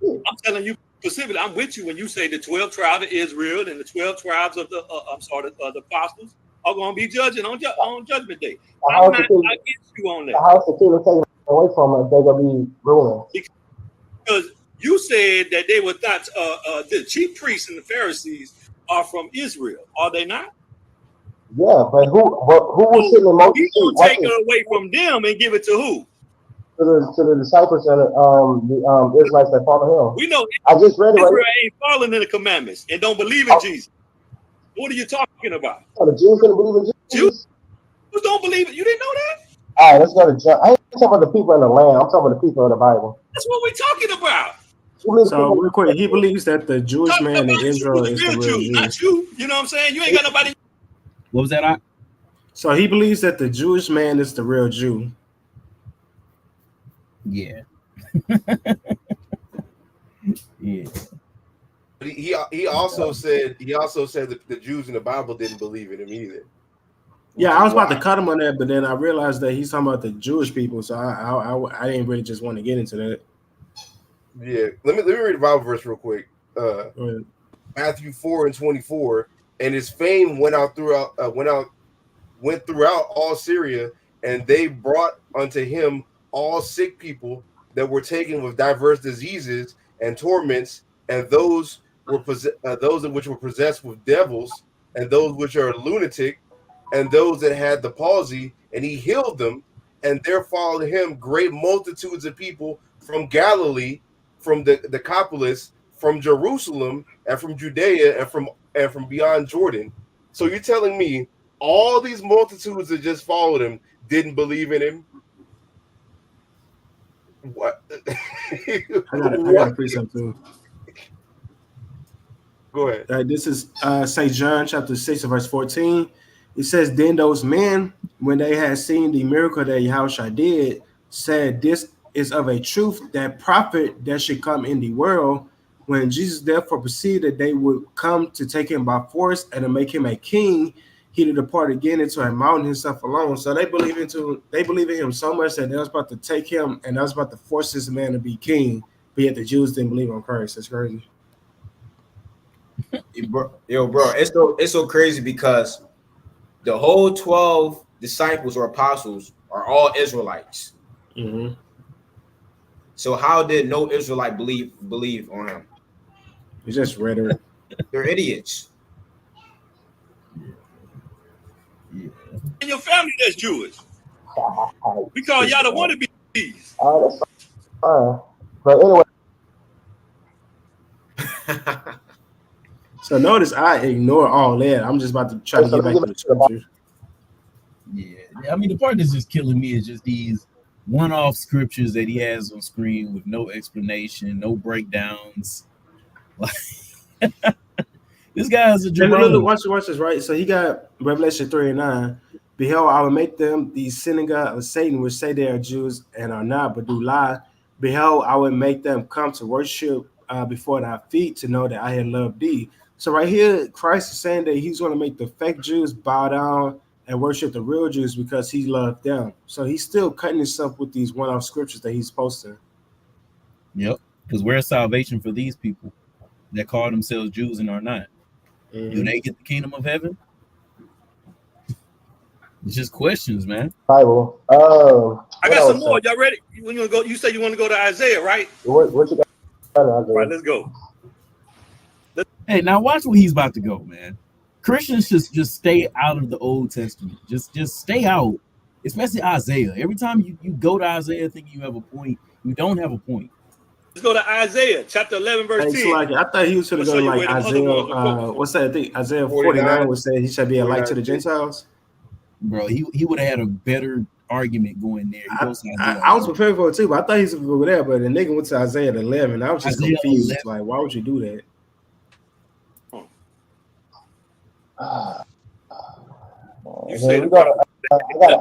I'm telling you specifically. I'm with you when you say the 12 tribes of Israel and the 12 tribes of the the apostles are going to be judging on Judgment Day. I'm not against you on that. How's the kingdom taken away from us? They're going to be ruling. Because you said that they were not the chief priests and the Pharisees are from Israel, are they not? Yeah, but who was sitting in Moses' seat? He's going to take it away from them and give it to who? To the disciples and the Israelites that follow him. We know I just read it Israel right ain't following in the commandments and don't believe in Jesus. What are you talking about? Oh, the Jews don't believe in Jesus? Jews don't believe it. You didn't know that? All right, let's go to John. I ain't talking about the people in the land. I'm talking about the people in the Bible. That's what we're talking about. So real quick, he believes that the Jewish man in Israel is the real Jew. Not you. You know what I'm saying? You ain't got nobody. What was that? So he believes that the Jewish man is the real Jew. Yeah. Yeah. But he also said that the Jews in the Bible didn't believe in him either. Yeah, I was about to cut him on that, but then I realized that he's talking about the Jewish people, so I didn't really just want to get into that. Yeah, let me read the Bible verse real quick. Matthew 4:24, and his fame went throughout all Syria, and they brought unto him all sick people that were taken with diverse diseases and torments, and those which were possessed with devils, and those which are lunatic, and those that had the palsy, and he healed them. And there followed him great multitudes of people from Galilee, from the Decapolis, from Jerusalem, and from Judea, and from beyond Jordan. So you're telling me all these multitudes that just followed him didn't believe in him? What? I got a precept too. Go ahead. This is St. John chapter 6 verse 14. It says, then those men, when they had seen the miracle that Yahushua did, said, this is of a truth that prophet that should come in the world. When Jesus therefore perceived that they would come to take him by force and to make him a king, he to depart again into a mountain himself alone. So they believe in him so much that they was about to take him and they was about to force this man to be king, but yet the Jews didn't believe on Christ. That's crazy. Yo, bro, it's so crazy because the whole 12 disciples or apostles are all Israelites. Mm-hmm. So how did no Israelite believe on him? It's just rhetoric. They're idiots. In your family that's Jewish. We call y'all the wannabes. That's fine. But anyway. So notice I ignore all that. I'm just about to try to get back to the scripture. Yeah, I mean the part that's just killing me is just these one-off scriptures that he has on screen with no explanation, no breakdowns. This guy is a Jerome. Watch this, right? So he got Revelation 3:9. Behold, I will make them the synagogue of Satan, which say they are Jews and are not, but do lie. Behold, I will make them come to worship before thy feet to know that I have loved thee. So right here, Christ is saying that he's going to make the fake Jews bow down and worship the real Jews because he loved them. So he's still cutting himself with these one-off scriptures that he's posting. Yep, because where's salvation for these people that call themselves Jews and are not? Mm-hmm. Do they get the kingdom of heaven? It's just questions, man. Bible. I got some more. Y'all ready? You want to go? You say you want to go to Isaiah, right? What you got? All right, let's go. Hey, now watch where he's about to go, man. Christians should just stay out of the Old Testament. Just stay out, especially Isaiah. Every time you go to Isaiah thinking you have a point, you don't have a point. Let's go to Isaiah chapter 11, verse 10. Like, I thought he was going to go to like Isaiah. What's that? I think Isaiah 49 would say he should be a light to the Gentiles. Bro, he would have had a better argument going there. I was prepared for it too, but I thought he was going to go there. But the nigga went to Isaiah 11. I was just confused. 11. Like, why would you do that? You said I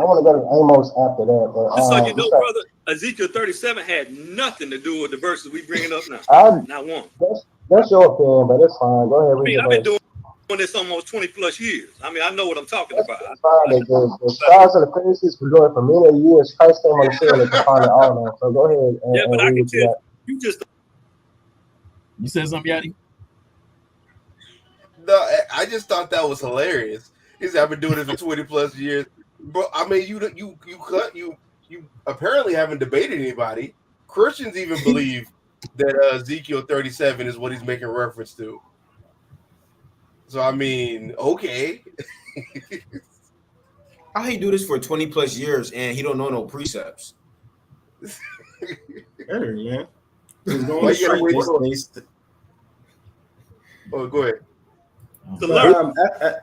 want to go to Amos after that. But, just so you know, brother, Ezekiel 37 had nothing to do with the verses we bringing up now. Not one. That's your opinion, but it's fine. Go ahead. I've been doing this almost 20 plus years. I mean, I know what I'm talking about. It's fine. The stars of the Pharisees were doing it for many years. Christ came on the scene and defined it all now. So go ahead. Yeah, but I can tell you just. You said something, Yadi? No, I just thought that was hilarious. He said, I've been doing this for 20 plus years. But I mean, you apparently haven't debated anybody. Christians even believe that Ezekiel 37 is what he's making reference to. So I mean, okay. How he do this for 20 plus years and he don't know no precepts? Better, man. Oh, go ahead.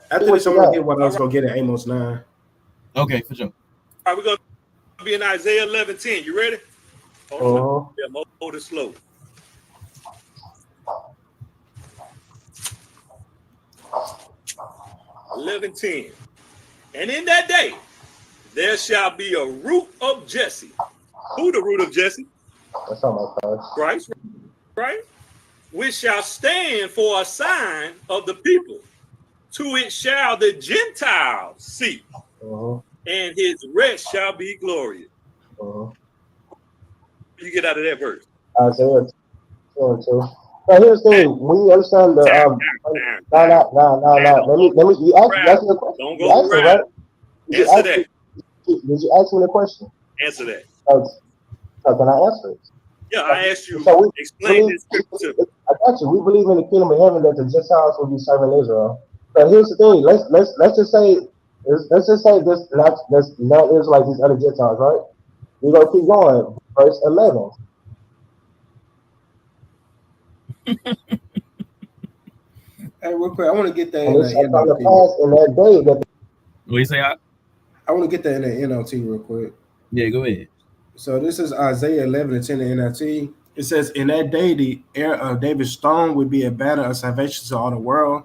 After this, I'm going to get what I was going to get at Amos 9. Okay, for sure. All right, we're going to be in Isaiah 11:10. You ready? Hold it slow. (11:10). And in that day, there shall be a root of Jesse. Who the root of Jesse? That's not my Christ, right? Which shall stand for a sign of the people. To it shall the Gentiles see, and his rest shall be glorious. You get out of that verse. Isaiah 2:2. Now here's the thing. We understand the no. Let me. You asked me a question. Don't go around. Answer that. Did you ask me the question? Answer that. So can I answer it? Yeah, I asked you. So explain this scripture. I got you. We believe in the kingdom of heaven that the Gentiles will be serving Israel. But here's the thing. Let's just say this not Israelites, these other Gentiles, right? We're gonna keep going. Verse 11. Hey, real quick, I want to get that in that day. What you say? I want to get that in the NLT real quick. Yeah, go ahead. So this is Isaiah 11:10 in NLT. It says, "In that day, the heir of David's throne would be a banner of salvation to all the world.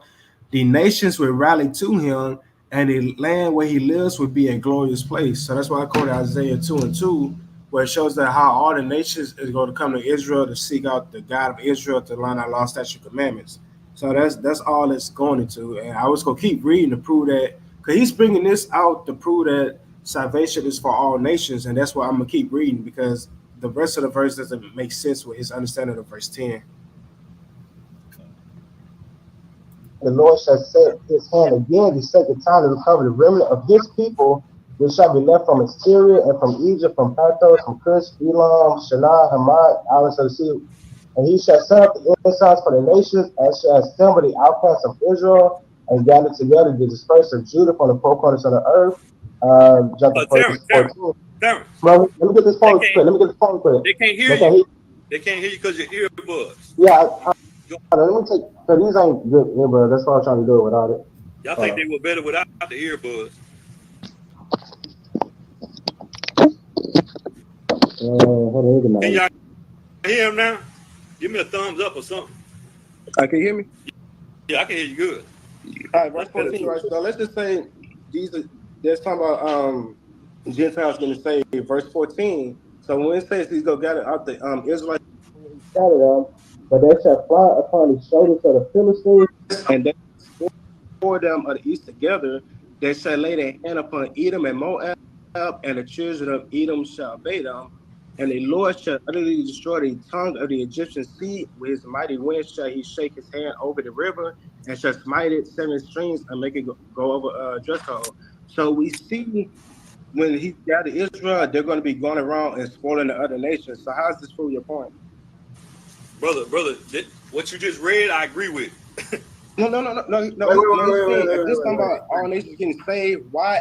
The nations would rally to him, and the land where he lives would be a glorious place." So that's why I quoted Isaiah 2:2, where it shows that how all the nations is going to come to Israel to seek out the God of Israel to learn our law, statute, commandments. So that's all it's going into. And I was going to keep reading to prove that, because he's bringing this out to prove that salvation is for all nations, and that's why I'm gonna keep reading, because the rest of the verse doesn't make sense with his understanding of verse 10. The Lord shall set his hand again the second time to recover the remnant of his people, which shall be left from Assyria and from Egypt, from Pathros, from Cush, Elam, Shinar, Hamad, islands of the sea. And he shall set up the ensigns for the nations, and shall assemble the outcasts of Israel, and gather together the dispersed of Judah from the four corners of the earth. Jump to verse 14. Terrence, Well, let me get this phone quick. they can't hear They can't you. hear. They can't hear you because your earbuds. Yeah, let me take. So these ain't good earbuds. That's what I'm trying to do without it. Y'all think they were better without the earbuds? Can y'all hear him now? Give me a thumbs up or something. I can hear me. Yeah, I can hear you good. All right, verse 14. Right. So let's just say Jesus. There's talking about Gentiles getting saved. Verse 14. So when it says he's gonna gather out the Israelites, Scattered them, but they shall fly upon the shoulders of the Philistines, and they pour them of the east together, they shall lay their hand upon Edom and Moab, and the children of Edom shall obey them. And the Lord shall utterly destroy the tongue of the Egyptian sea. With his mighty wind shall he shake his hand over the river, and shall smite it 7 streams and make it go over Jericho. So we see when he gathered Israel, they're going to be going around and spoiling the other nations. So how does this prove your point? Brother, what you just read, I agree with. No. Wait. This time about all nations getting saved. Why?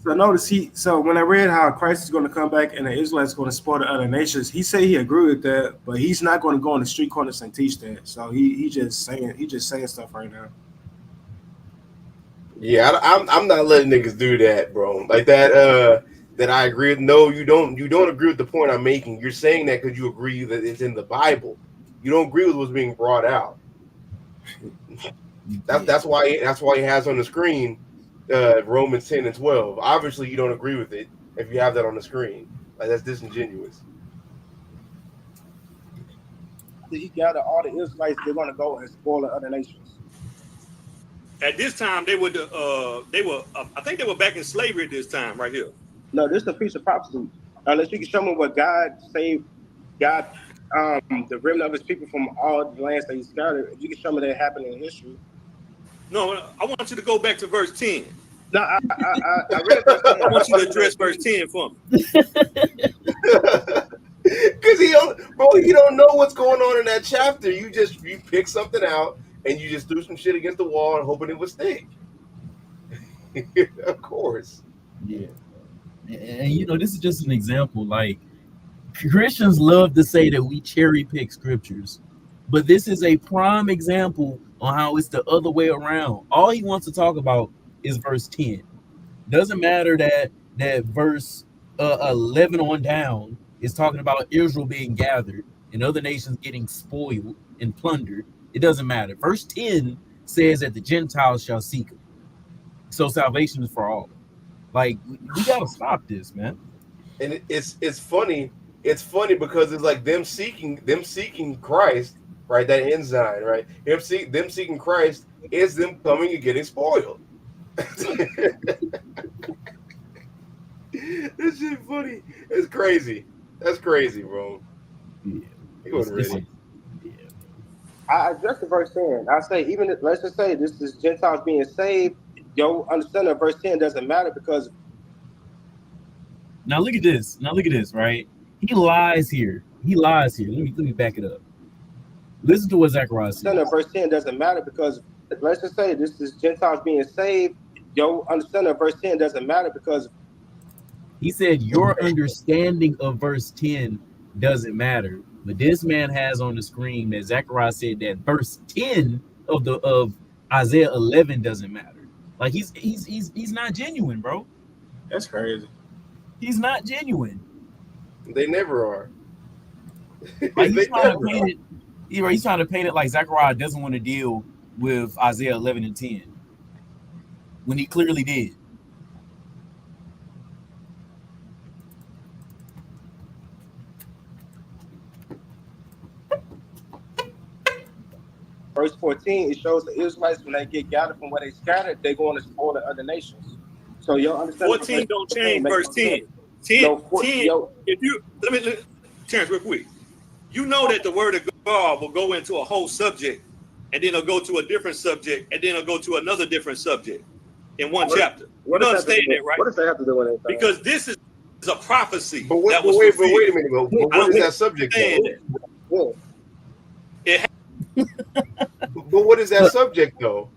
So notice so when I read how Christ is going to come back and the Israelites going to spoil the other nations, he said he agreed with that, but he's not going to go on the street corners and teach that. So he just saying stuff right now. Yeah, I'm not letting niggas do that, bro. Like that. That I agree with. No, you don't agree with the point I'm making. You're saying that because you agree that it's in the Bible. You don't agree with what's being brought out. That's why he has on the screen Romans 10 and 12. Obviously, you don't agree with it if you have that on the screen. Like, that's disingenuous. He gathered all the Israelites. They're going to go and spoil the other nations. At this time, they were I think they were back in slavery at this time, right here. No, this is a piece of prophecy. Unless you can show me what God saved, God, the remnant of his people from all the lands that he scattered. If you can show me that happened in history. No, I want you to go back to verse 10. No, I read verse 10. I want you to address verse 10 for me. Because you don't know what's going on in that chapter. You pick something out and you just threw some shit against the wall and hoping it would stick. Of course. Yeah. And this is just an example. Like, Christians love to say that we cherry pick scriptures, but this is a prime example on how it's the other way around. All he wants to talk about is verse 10. Doesn't matter that verse 11 on down is talking about Israel being gathered and other nations getting spoiled and plundered. It doesn't matter. Verse 10 says that the Gentiles shall seek him. So salvation is for all. Like, we gotta stop this, man. And it's funny. It's funny because it's like them seeking Christ, right? That ensign, right? Them seeking Christ is them coming and getting spoiled. This shit funny. It's crazy. That's crazy, bro. Yeah. He wasn't ready. I addressed the verse 10. I say, let's just say this is Gentiles being saved. Your understanding of verse 10 doesn't matter because. Now look at this, right? He lies here. Let me back it up. Listen to what Zakaryah says. Understanding of verse 10 doesn't matter because let's just say this is Gentiles being saved. Your understanding of verse 10 doesn't matter because. He said your understanding of verse 10 doesn't matter. But this man has on the screen that Zakaryah said that verse 10 of Isaiah 11 doesn't matter. Like, he's not genuine, bro. That's crazy. He's not genuine. They never are. Like They he's trying to never paint are. it. He's trying to paint it like Zakaryah doesn't want to deal with Isaiah 11 and 10 when he clearly did. Verse 14, it shows the Israelites when they get gathered from where they scattered, they go on to spoil the other nations. So your understanding 14 don't change verse 10. 10, No, 10 if you let me Terrence real quick. You know that the word of God will go into a whole subject, and then it'll go to a different subject, and then it'll go to another different subject in one chapter. You understand that, right? What does that have to do with anything? Because this is a prophecy But wait a minute. But what is that subject? Yeah. But what is that subject though?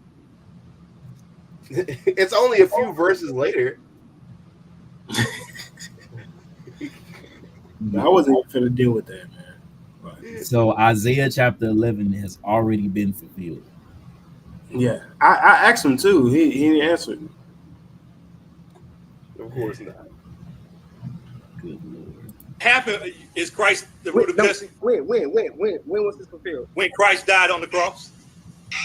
It's only a few verses later. I wasn't even finna deal with that, man. But, So Isaiah chapter 11 has already been fulfilled. yeah, I asked him too. He didn't answer. Of course not. Good Lord. Happened is Christ the root of Jesse? When was this fulfilled? When Christ died on the cross?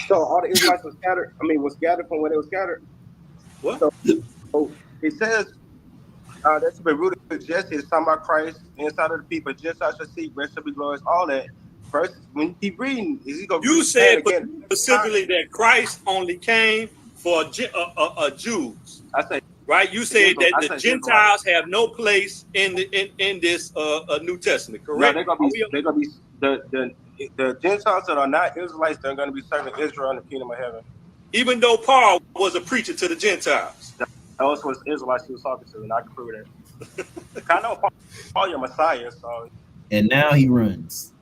So all the Israelites was scattered. Was scattered from where they were scattered. What? So it says that to be rooted in Jesse is talking about Christ inside of the people. Gentiles shall see, rest shall be glorious. All that. First, when you keep reading, is he going to? You said specifically that Christ only came for Jews. I say right. You said that the Gentiles have no place in this New Testament. Correct? No, they're gonna be the Gentiles that are not Israelites. They're going to be serving Israel in the kingdom of heaven. Even though Paul was a preacher to the Gentiles. Those was Israelites he was talking to, and I can prove that. I know Paul your Messiah, so. And now he runs.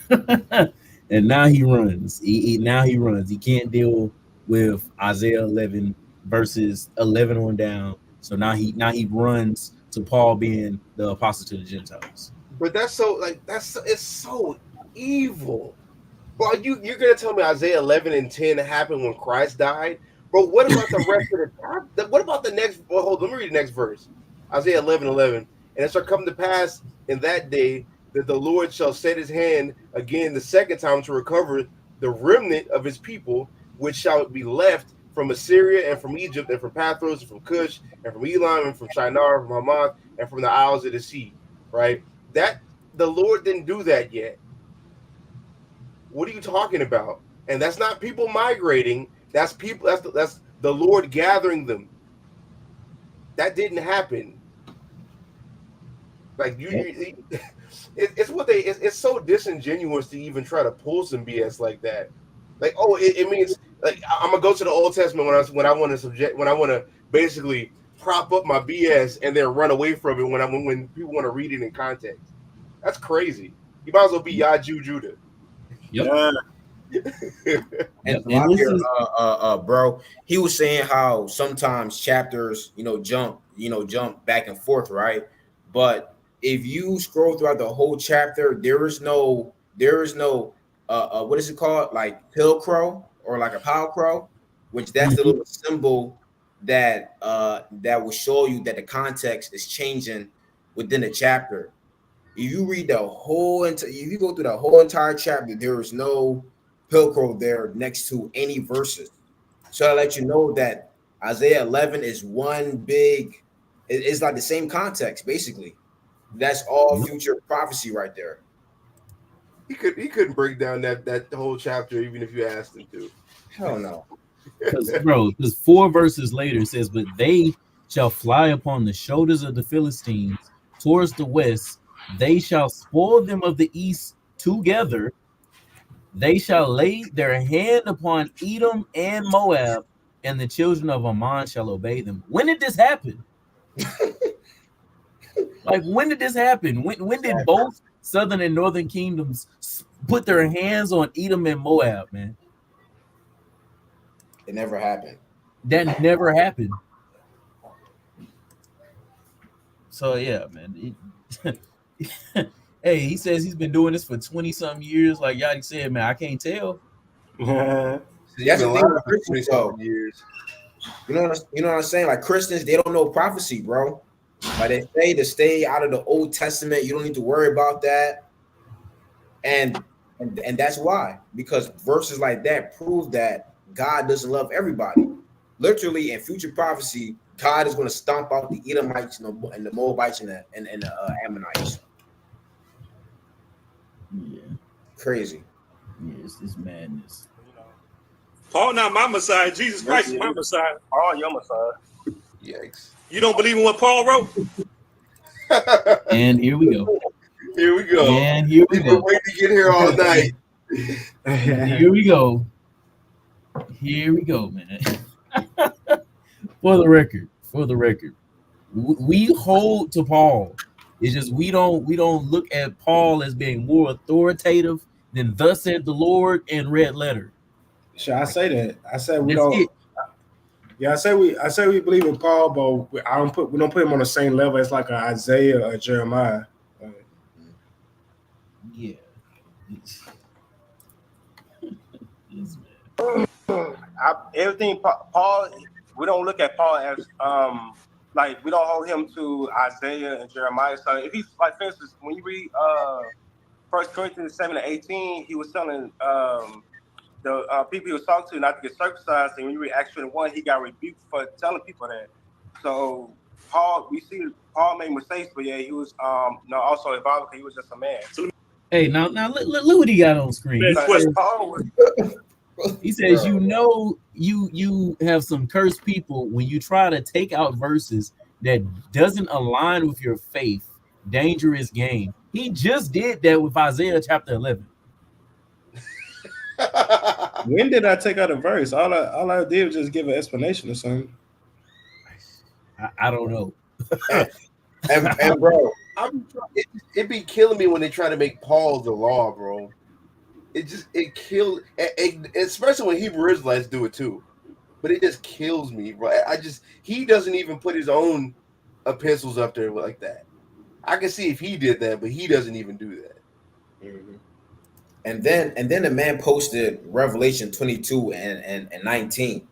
And now he runs. Now he runs. He can't deal with Isaiah 11 verses 11 on down. So now he runs to Paul being the apostle to the Gentiles. But it's so evil. Well, you're gonna tell me Isaiah 11 and 10 happened when Christ died? Bro, what about the rest of the time? What about the next? Well, hold on, let me read the next verse. Isaiah 11:11. And it shall come to pass in that day that the Lord shall set his hand again the second time to recover the remnant of his people, which shall be left from Assyria and from Egypt and from Pathros and from Cush and from Elam and from Shinar and from Hamath and from the isles of the sea. Right? That the Lord didn't do that yet. What are you talking about? And that's not people migrating. That's people. That's the Lord gathering them. That didn't happen. Like it's so disingenuous to even try to pull some BS like that. Like, oh, it means like I'm gonna go to the Old Testament when I want to basically prop up my BS and then run away from it when people want to read it in context. That's crazy. You might as well be Yaju Judah. Yep. And bro, he was saying how sometimes chapters, jump back and forth, right? But if you scroll throughout the whole chapter, there is no what is it called? Like pill crow or like a pow crow, which that's the little symbol that will show you that the context is changing within the chapter. If you read if you go through the whole entire chapter, there is no pilcrow there next to any verses. So I let you know that Isaiah 11 is one big. It's like the same context, basically. That's all future prophecy right there. He couldn't break down that whole chapter even if you asked him to. Hell no. Because 4 verses later it says, "But they shall fly upon the shoulders of the Philistines towards the west. They shall spoil them of the east together. They shall lay their hand upon Edom and Moab, and the children of Ammon shall obey them." When did this happen? Like, when did this happen? When did both southern and northern kingdoms put their hands on Edom and Moab, man? It never happened. That never happened. So yeah, man. Hey, he says he's been doing this for 20-something years. Like Yachty said, man, I can't tell. That's the thing with Christians, though. Years. You know what I'm saying? Like Christians, they don't know prophecy, bro. But they say to stay out of the Old Testament. You don't need to worry about that. And that's why, because verses like that prove that God doesn't love everybody. Literally, in future prophecy, God is going to stomp out the Edomites and the Moabites and the Ammonites. Yeah, Crazy. yeah, it's madness. Paul not my Messiah. Jesus Christ is my Messiah. All your Messiah. Yikes. You don't believe in what Paul wrote? And here we go. Here we go. And here we We've been go. waiting to get here all night. Here we go. Here we go, man. For the record, we hold to Paul. It's just we don't look at Paul as being more authoritative than "Thus said the Lord" and red letter. Should I say that? I said we That's don't. it. Yeah, I say we believe in Paul, but we don't put him on the same level as like a Isaiah or Jeremiah. Yeah. Everything Paul, we don't look at Paul as like we don't hold him to Isaiah and Jeremiah. So if he's like, for instance, when you read 1 Corinthians 7:18, he was telling the people he was talking to not to get circumcised, and when you read Acts 21, he got rebuked for telling people that. So Paul, we see Paul made mistakes, but yeah, he was also involved because he was just a man. Hey, now look what he got on screen. He says, you have some cursed people when you try to take out verses that doesn't align with your faith. Dangerous game. He just did that with Isaiah chapter 11. When did I take out a verse? All I did was just give an explanation or something. I don't know. and bro, it be killing me when they try to make Paul the law, bro. It kills, especially when Hebrew Israelites do it too. But it just kills me, bro. He doesn't even put his own epistles up there like that. I can see if he did that, but he doesn't even do that. Mm-hmm. And then the man posted Revelation 22 and 19.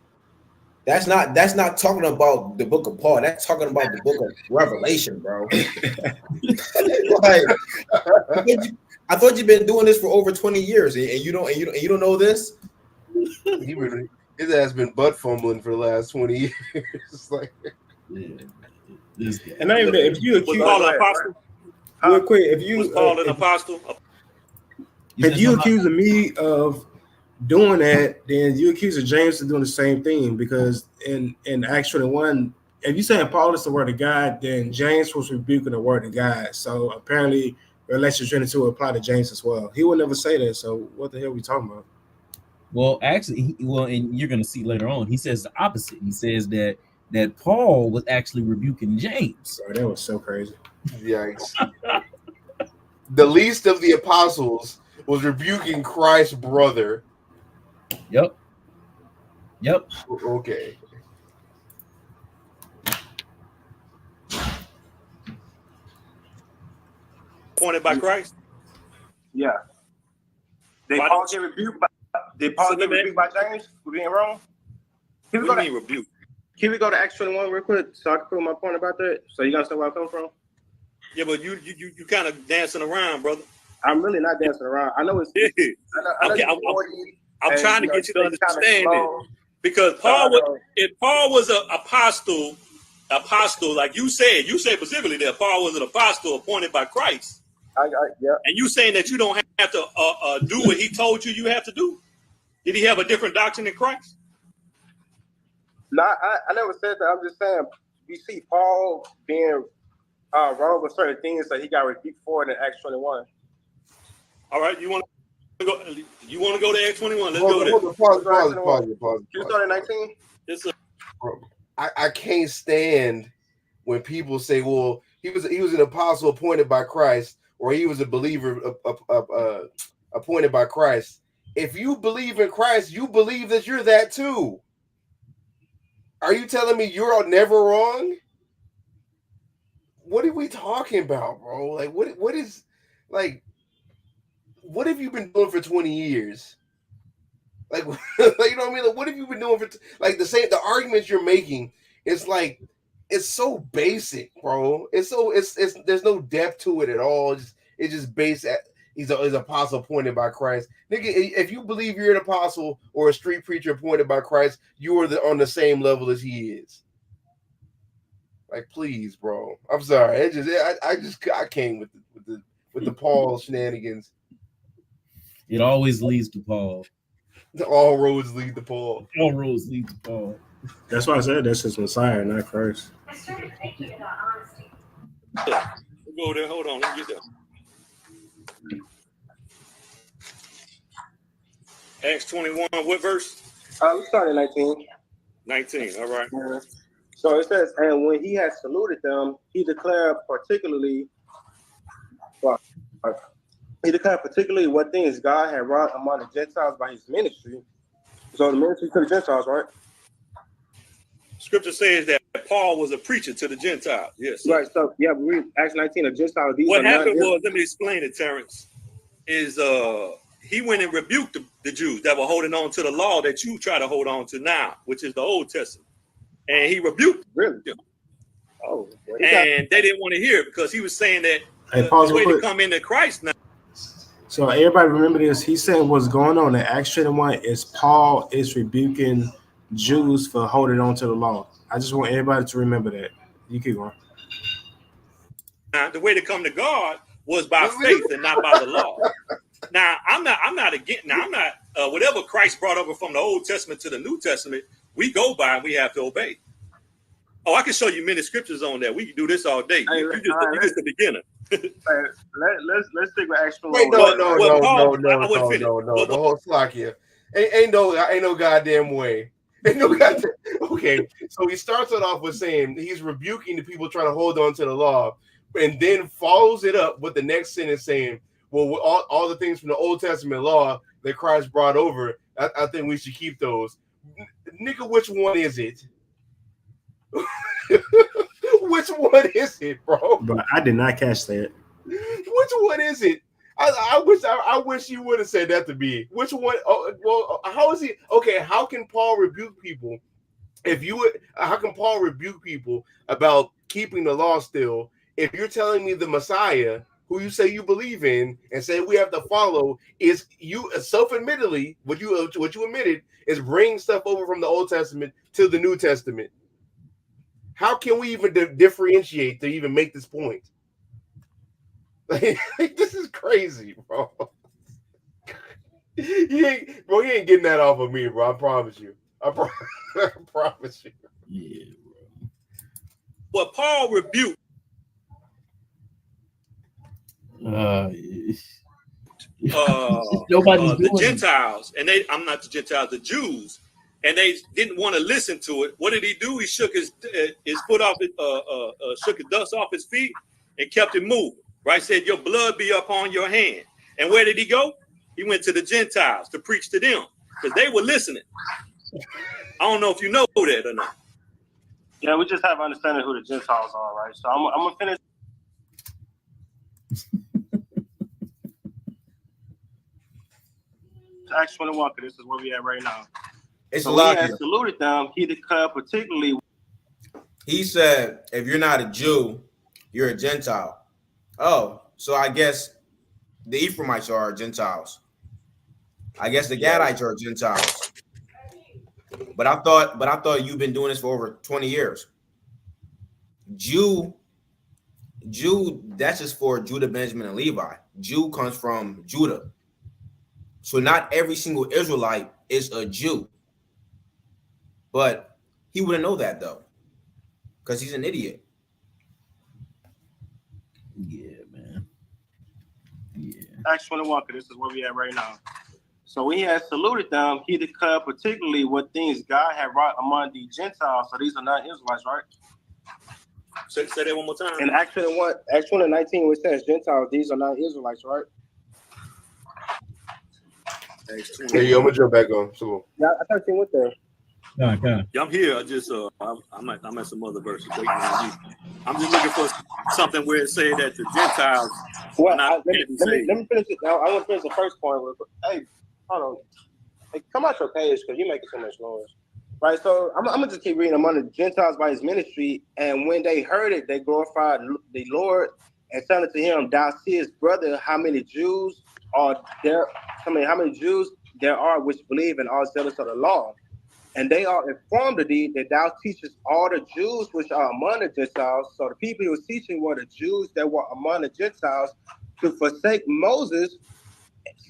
That's not talking about the book of Paul. That's talking about the book of Revelation, bro. Like, I thought you've been doing this for over 20 years, and you don't know this. His ass been butt fumbling for the last 20 years. Like, and not even if you accuse Paul an apostle, real quick, if you was Paul an apostle? If you accusing me of doing that, then you accuse James of doing the same thing, because in Acts 21, if you saying Paul is the word of God, then James was rebuking the word of God. So apparently Revelation 22 will apply to James as well. He would never say that. So what the hell are we talking about? Well, actually, and you're going to see later on, he says the opposite. He says that Paul was actually rebuking James. Bro, that was so crazy. Yikes. The least of the apostles was rebuking Christ's brother. Yep. Okay. Appointed by Christ? Yeah. Did Paul get rebuked by James for being wrong? What do you mean rebuke? Can we go to Acts 21 real quick so I can prove my point about that? So you guys know where I come from? Yeah, but you kind of dancing around, brother. I'm really not dancing around. I know it's. I'm trying to get you to understand it, because if Paul was an apostle, like you said specifically that Paul was an apostle appointed by Christ. Yeah. And you saying that you don't have to do what he told you have to do? Did he have a different doctrine than Christ? No, I never said that. I'm just saying we see Paul being wrong with certain things that he got rebuked for in Acts 21. All right, you want to go to Acts 21? Let's go there. Pause. You start at 19? I can't stand when people say, "Well, he was an apostle appointed by Christ, or he was a believer appointed by Christ." If you believe in Christ, you believe that you're that too. Are you telling me you're never wrong? What are we talking about, bro? Like, what is, like, what have you been doing for 20 years? Like, you know what I mean? Like, what have you been doing for, like, the arguments you're making? It's like it's so basic, bro. It's there's no depth to it at all. It's just basic. He's an apostle appointed by Christ. Nigga, if you believe you're an apostle or a street preacher appointed by Christ, you are on the same level as he is. Like, please, bro. I'm sorry. I came with the Paul shenanigans. It always leads to Paul. All roads lead to Paul. All roads lead to Paul. That's why I said that's his Messiah, not Christ. I started thinking about honesty. Go there. Hold on. Let me get there. Acts 21, what verse? We started 19. 19, all right. Yeah. So it says, and when he had saluted them, he declared particularly what things God had wrought among the Gentiles by his ministry. So the ministry to the Gentiles, right? Scripture says that Paul was a preacher to the Gentiles. Yes. Right. So yeah, we read Acts 19 of Gentiles. What happened was, let me explain it, Terrence, is he went and rebuked the Jews that were holding on to the law that you try to hold on to now, which is the Old Testament. And he rebuked them. Oh, well, and they didn't want to hear it because he was saying that pause the way real to quick. come into Christ now. So everybody remember this. He's saying what's going on in Acts 21 is Paul is rebuking Jews for holding on to the law. I just want everybody to remember that. You keep going. Now, the way to come to God was by faith and not by the law. Now, I'm not against. Now, I'm not whatever Christ brought over from the Old Testament to the New Testament. We go by and we have to obey. Oh, I can show you many scriptures on that. We can do this all day. Hey, You're just the beginner. Let's stick with Acts 21. Wait, no. finish. The whole slack here. Ain't no goddamn way. Ain't no goddamn. Okay, so he starts it off with saying he's rebuking the people trying to hold on to the law, and then follows it up with the next sentence saying, well, all the things from the Old Testament law that Christ brought over, I think we should keep those. Nigga, which one is it? Which one is it, bro? But I did not catch that. Which one is it? I wish you would have said that to me. Which one? Oh, well, how is he? Okay, how can Paul rebuke people? How can Paul rebuke people about keeping the law still? If you're telling me the Messiah, who you say you believe in and say we have to follow, is you self-admittedly what you admitted is bringing stuff over from the Old Testament to the New Testament. How can we even differentiate to even make this point? Like, this is crazy, bro. He ain't getting that off of me, bro. I promise you. I promise you. Yeah, bro. Well, Paul rebuked Nobody's the doing Gentiles, and I'm not the Gentiles, the Jews, and they didn't want to listen to it. What did he do? He shook his foot off, shook his dust off his feet, and kept it moving. Right? Said, "Your blood be upon your hand." And where did he go? He went to the Gentiles to preach to them because they were listening. I don't know if you know that or not. Yeah, we just have understanding who the Gentiles are, right? So I'm gonna finish. Acts 21, because this is where we at right now. It's So a when lot he here. had saluted them, he declared particularly. He said, if you're not a Jew, you're a Gentile. Oh, so I guess the Ephraimites are Gentiles. I guess the Gadites are Gentiles. But I thought you've been doing this for over 20 years. Jew, that's just for Judah, Benjamin, and Levi. Jew comes from Judah. So not every single Israelite is a Jew. But he wouldn't know that though, because he's an idiot. Yeah, man. Yeah. Acts 21, because this is where we at right now. So when he had saluted them, he declared particularly what things God had wrought among the Gentiles. So these are not Israelites, right? Say that one more time. In Acts 21, Acts 20:19, which says Gentiles, these are not Israelites, right? Hey, yo, I'm gonna jump back on. So Yeah, I thought you went there. Yeah, I'm here. I just I'm at some other verses. I'm just looking for something where it say that the Gentiles. Well, not let me finish it now. I want to finish the first point real quick. Hey, hold on. Hey, come out your cage because you're making so much noise. Right, so I'm gonna just keep reading. Among the Gentiles by his ministry, and when they heard it, they glorified the Lord and said unto him, "Thou seest, brother, how many Jews are there? How many Jews there are which believe and are zealous of the law, and they are informed of thee that thou teachest all the Jews which are among the Gentiles." So the people he was teaching were the Jews that were among the Gentiles to forsake Moses,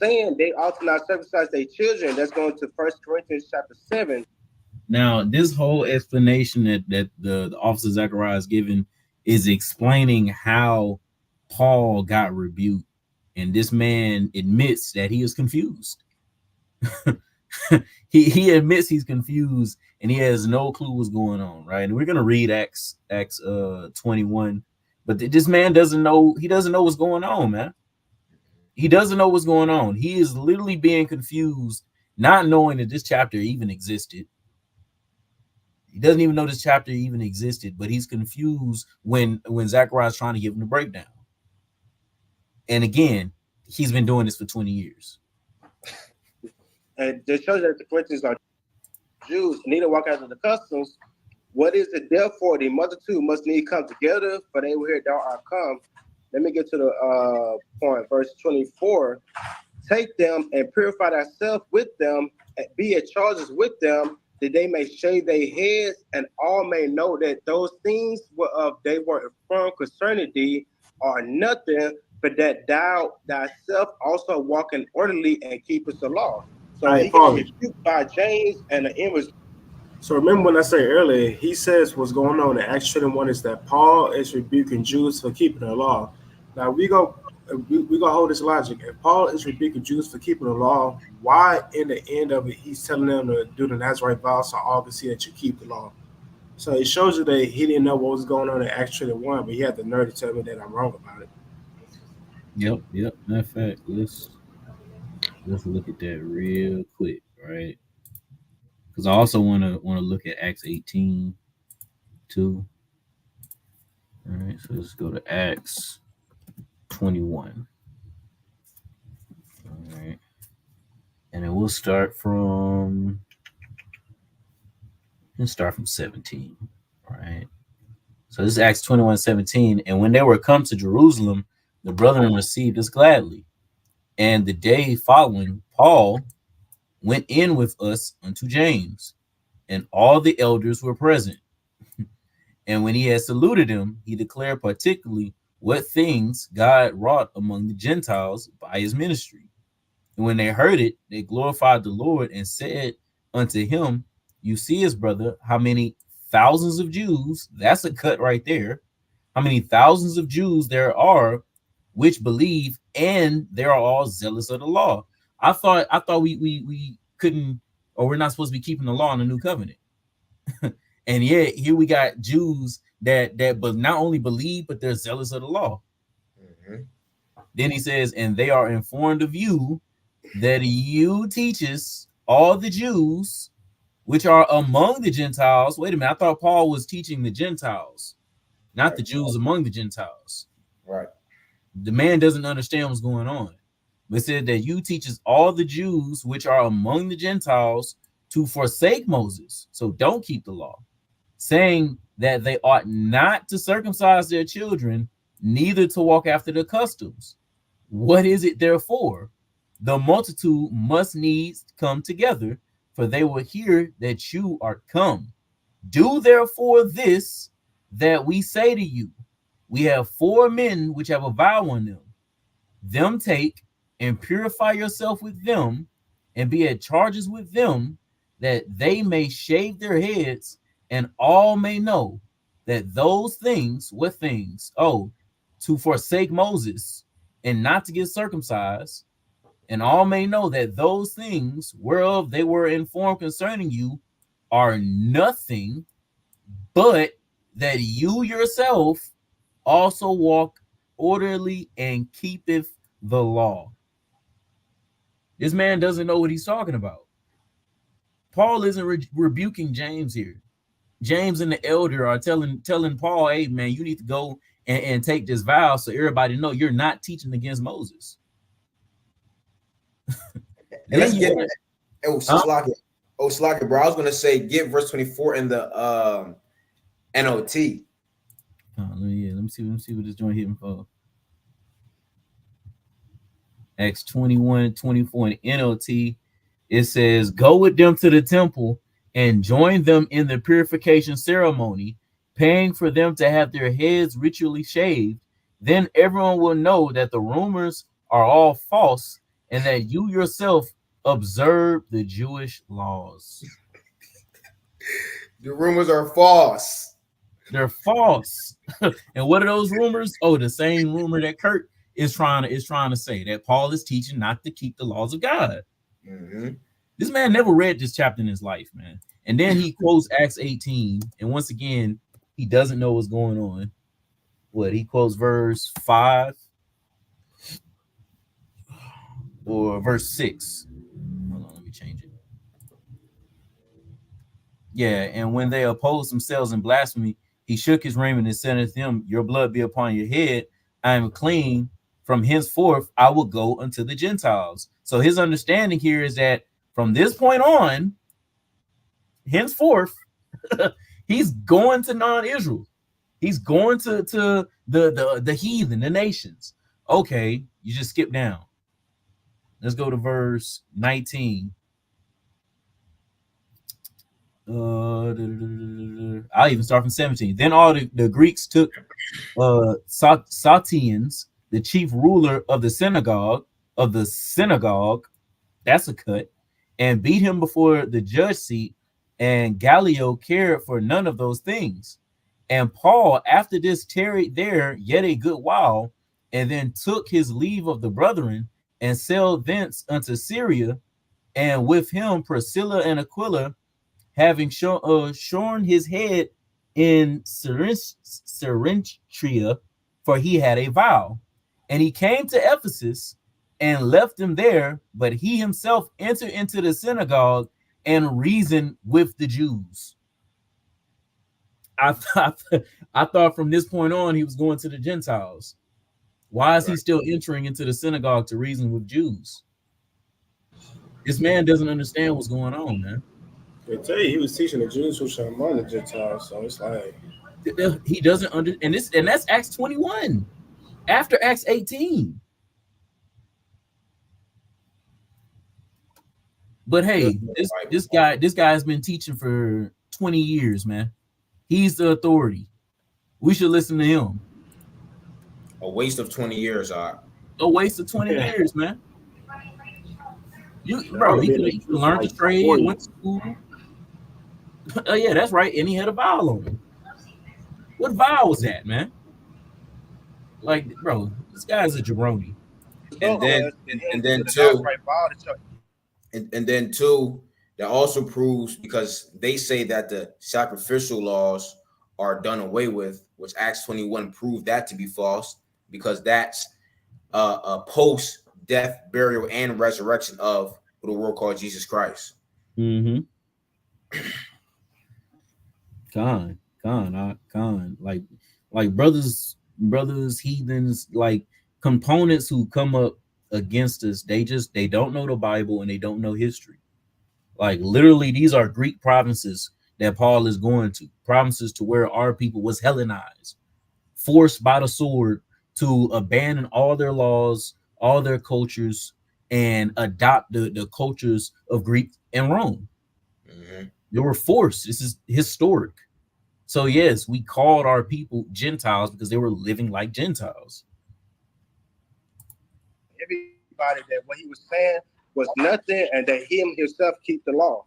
saying they ought to not circumcise their children. That's going to 1 Corinthians chapter 7. Now, this whole explanation that the officer Zakaryah is giving is explaining how Paul got rebuked, and this man admits that he is confused. he admits he's confused and he has no clue what's going on, right? And we're gonna read Acts 21, but this man doesn't know. He doesn't know what's going on, man. He doesn't know what's going on. He is literally being confused, not knowing that this chapter even existed. He doesn't even know this chapter even existed, but he's confused when Zachariah is trying to give him the breakdown. And again, he's been doing this for 20 years. And it shows that the Corinthians are Jews, need to walk after the customs. What is it therefore? The multitude must need come together, for they will hear thou art come. Let me get to the point, verse 24. Take them and purify thyself with them, and be at charges with them, that they may shave their heads, and all may know that those things whereof they were informed concerning thee are nothing, but that thou thyself also walking orderly and keepest the law. So he got rebuked by James and the image. So remember when I said earlier, he says what's going on in Acts 21 is that Paul is rebuking Jews for keeping the law. Now we gonna hold this logic. If Paul is rebuking Jews for keeping the law, why in the end of it he's telling them to do the Nazarite vow so all can see that you keep the law? So it shows you that he didn't know what was going on in Acts 21, but he had the nerve to tell me that I'm wrong about it. Yep. Matter of fact, let's look at that real quick, right? Because I also want to look at Acts 18 too. All right, so let's go to Acts 21. All right, and then we'll start from 17. All right. So this is Acts 21:17. And when they were come to Jerusalem, the brethren received us gladly. And the day following, Paul went in with us unto James, and all the elders were present. And when he had saluted him, he declared particularly what things God wrought among the Gentiles by his ministry. And when they heard it, they glorified the Lord and said unto him, you see his brother, how many thousands of Jews, that's a cut right there, how many thousands of Jews there are which believe, and they are all zealous of the law. I thought we couldn't, or we're not supposed to be keeping the law in the new covenant. And yet here we got Jews that but not only believe, but they're zealous of the law. Mm-hmm. Then he says, and they are informed of you, that you teachest all the Jews which are among the Gentiles. Wait a minute, I thought Paul was teaching the Gentiles, not the Jews among the Gentiles. Right. The man doesn't understand what's going on. But said that you teaches all the Jews which are among the Gentiles to forsake Moses, so don't keep the law, saying that they ought not to circumcise their children, neither to walk after the customs. What is it therefore? The multitude must needs come together, for they will hear that you are come. Do therefore this that we say to you. We have 4 men which have a vow on them. Them take and purify yourself with them, and be at charges with them, that they may shave their heads, and all may know that those things, what things? Oh, to forsake Moses, and not to get circumcised, and all may know that those things whereof they were informed concerning you are nothing, but that you yourself also walk orderly and keepeth the law. This man doesn't know what he's talking about. Paul isn't rebuking James here. James and the elder are telling Paul, hey man, you need to go and take this vow so everybody know you're not teaching against Moses. And let's get it. Oh, Oh, Slacker, bro. I was gonna say get verse 24 in the NOT. Let me see what this joint hitting for. Acts 21:24 in NLT. It says, "Go with them to the temple and join them in the purification ceremony, paying for them to have their heads ritually shaved. Then everyone will know that the rumors are all false and that you yourself observe the Jewish laws." The rumors are false. They're false. And what are those rumors? Oh, the same rumor that Kurt is trying to say, that Paul is teaching not to keep the laws of God. Mm-hmm. This man never read this chapter in his life, man. And then he quotes Acts 18, and once again, he doesn't know what's going on. What, he quotes verse 5 or verse 6. Hold on, let me change it. Yeah, and when they opposed themselves in blasphemy, he shook his raiment and said unto them, "Your blood be upon your head. I am clean. From henceforth, I will go unto the Gentiles." So his understanding here is that from this point on, henceforth, he's going to non-Israel. He's going to the heathen, the nations. Okay, you just skip down. Let's go to verse 19. I'll even start from 17. Then all the Greeks took Satians, the chief ruler of the synagogue, that's a cut, and beat him before the judge seat, and Gallio cared for none of those things. And Paul, after this, tarried there yet a good while, and then took his leave of the brethren, and sailed thence unto Syria, and with him Priscilla and Aquila, having shorn his head in Cerintria, for he had a vow. And he came to Ephesus and left them there, but he himself entered into the synagogue and reasoned with the Jews. I thought from this point on he was going to the Gentiles. Why is he still entering into the synagogue to reason with Jews? This man doesn't understand what's going on, man. They tell you he was teaching the Jews who shall among the Gentiles, so it's like he doesn't understand. And that's Acts 21, after Acts 18. But hey, this guy's been teaching for 20 years, man. He's the authority. We should listen to him. A waste of 20 years, A waste of 20 years, man. He could learn to trade, went to school. Oh yeah, that's right. And he had a vial on him. What vial was that, man? Like, bro, this guy's a jabroni. And then two, that also proves, because they say that the sacrificial laws are done away with, which Acts 21 proved that to be false, because that's a post-death, burial, and resurrection of what the world called Jesus Christ. Mm-hmm. Con, like brothers, heathens, like components who come up against us, they don't know the Bible and they don't know history. Like literally, these are Greek provinces that Paul is going to, provinces to where our people was Hellenized, forced by the sword to abandon all their laws, all their cultures, and adopt the cultures of Greek and Rome. Mm-hmm. They were forced. This is historic. So yes, we called our people Gentiles because they were living like Gentiles. Everybody that what he was saying was nothing, and that him himself keep the law.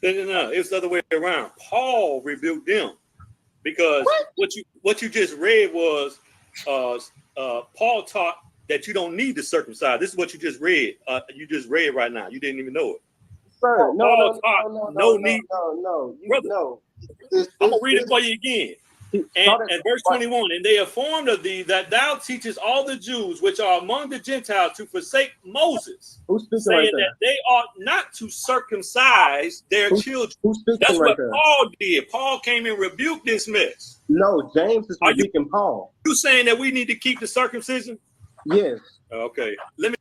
No, it's the other way around. Paul rebuked them because what you just read was Paul taught that you don't need to circumcise. This is what you just read. You just read right now. You didn't even know it. Sir, no. I'm gonna read it for you again. And verse 21, and they informed of thee that thou teachest all the Jews which are among the Gentiles to forsake Moses, saying that they ought not to circumcise their children. That's what Paul did. Paul came and rebuked this mess. No, James is rebuking Paul. You saying that we need to keep the circumcision? Yes. Okay. Let me.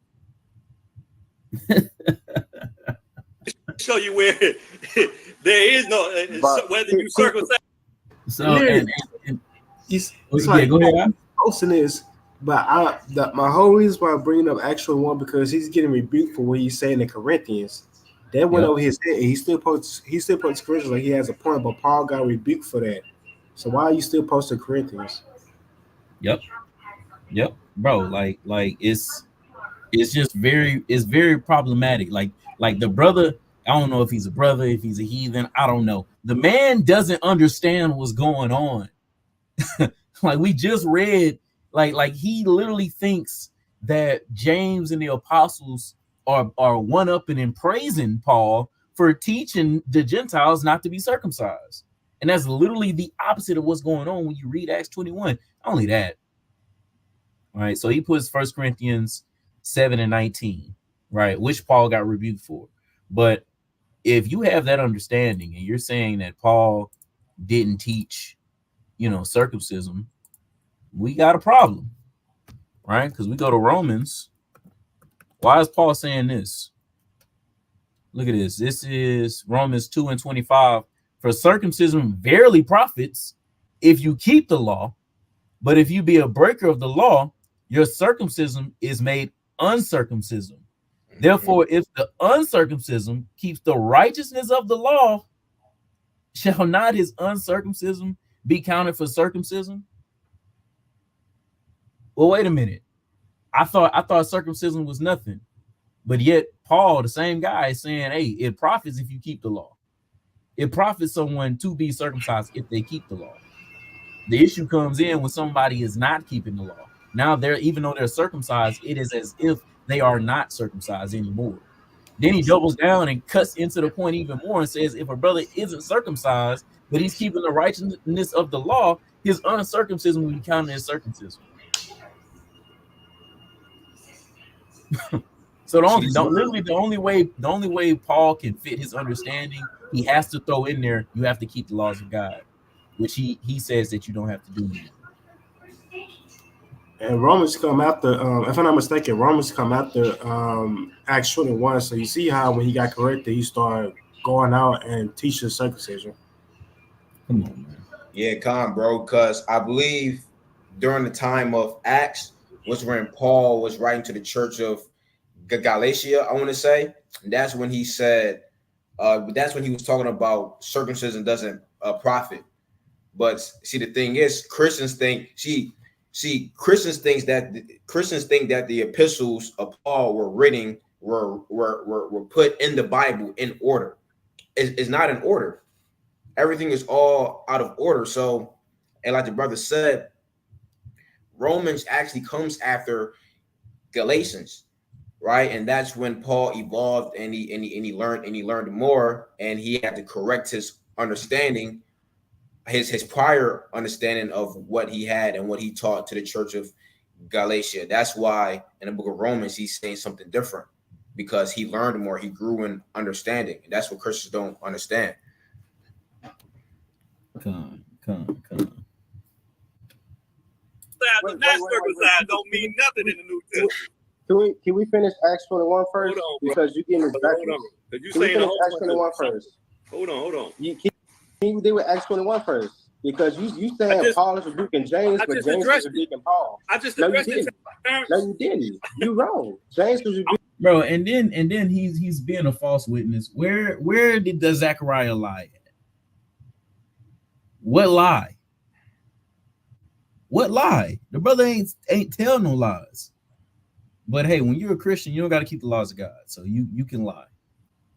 show you where there is no whether you circumcised. So and He's yeah, go ahead. Posting this, but my whole reason why I'm bringing up actual one because he's getting rebuked for what he's saying in Corinthians. That went over his head. He still posts Corinthians like he has a point, but Paul got rebuked for that. So why are you still posting Corinthians? Yep, bro. Like it's just very problematic. Like the brother. I don't know if he's a brother, if he's a heathen. I don't know. The man doesn't understand what's going on. Like we just read, like he literally thinks that James and the apostles are one-upping and praising Paul for teaching the Gentiles not to be circumcised. And that's literally the opposite of what's going on when you read Acts 21. Not only that. All right, so he puts 1 Corinthians 7 and 19, right, which Paul got rebuked for. But if you have that understanding and you're saying that Paul didn't teach, circumcision, we got a problem, right? Because we go to Romans. Why is Paul saying this? Look at this. This is Romans 2 and 25. For circumcision verily profits if you keep the law, but if you be a breaker of the law, your circumcision is made uncircumcision. Therefore, if the uncircumcision keeps the righteousness of the law, shall not his uncircumcision be counted for circumcision? Well, wait a minute. I thought circumcision was nothing, but yet Paul, the same guy, is saying, hey, it profits if you keep the law. It profits someone to be circumcised if they keep the law. The issue comes in when somebody is not keeping the law. Now even though they're circumcised, it is as if they are not circumcised anymore. Then he doubles down and cuts into the point even more and says, if a brother isn't circumcised, but he's keeping the righteousness of the law, his uncircumcision will be counted as circumcision. So the only way Paul can fit his understanding, he has to throw in there, you have to keep the laws of God, which he says that you don't have to do anymore. And Romans come after, if I'm not mistaken, Romans come after Acts 21. So you see how when he got corrected, he started going out and teaching circumcision. Come on, man. Yeah, bro, because I believe during the time of Acts was when Paul was writing to the church of Galatia, I want to say. And that's when he said, that's when he was talking about circumcision doesn't profit. But see, the thing is, Christians think that the epistles of Paul were written were put in the Bible in order. It's not in order. Everything is all out of order. So, and like the brother said, Romans actually comes after Galatians, right? And that's when Paul evolved and he learned more, and he had to correct his understanding, his prior understanding of what he had and what he taught to the church of Galatia. That's why in the book of Romans he's saying something different, because he learned more, he grew in understanding, and that's what Christians don't understand. Come. Not circumcised don't mean nothing in the New Testament. Can we finish Acts 21 first? Hold on, because you're getting backwards. You saying Acts 21 first? Hold on. Can you deal with Acts 21 first? Because you saying Paul is rebuking James, but James is rebuking Paul. I just addressed it. No, you didn't. You wrong. James was rebuking. Bro, and then he's being a false witness. Where did the Zakaryah lie at? What lie? What lie? The brother ain't tell no lies. But hey, when you're a Christian, you don't got to keep the laws of God, so you can lie.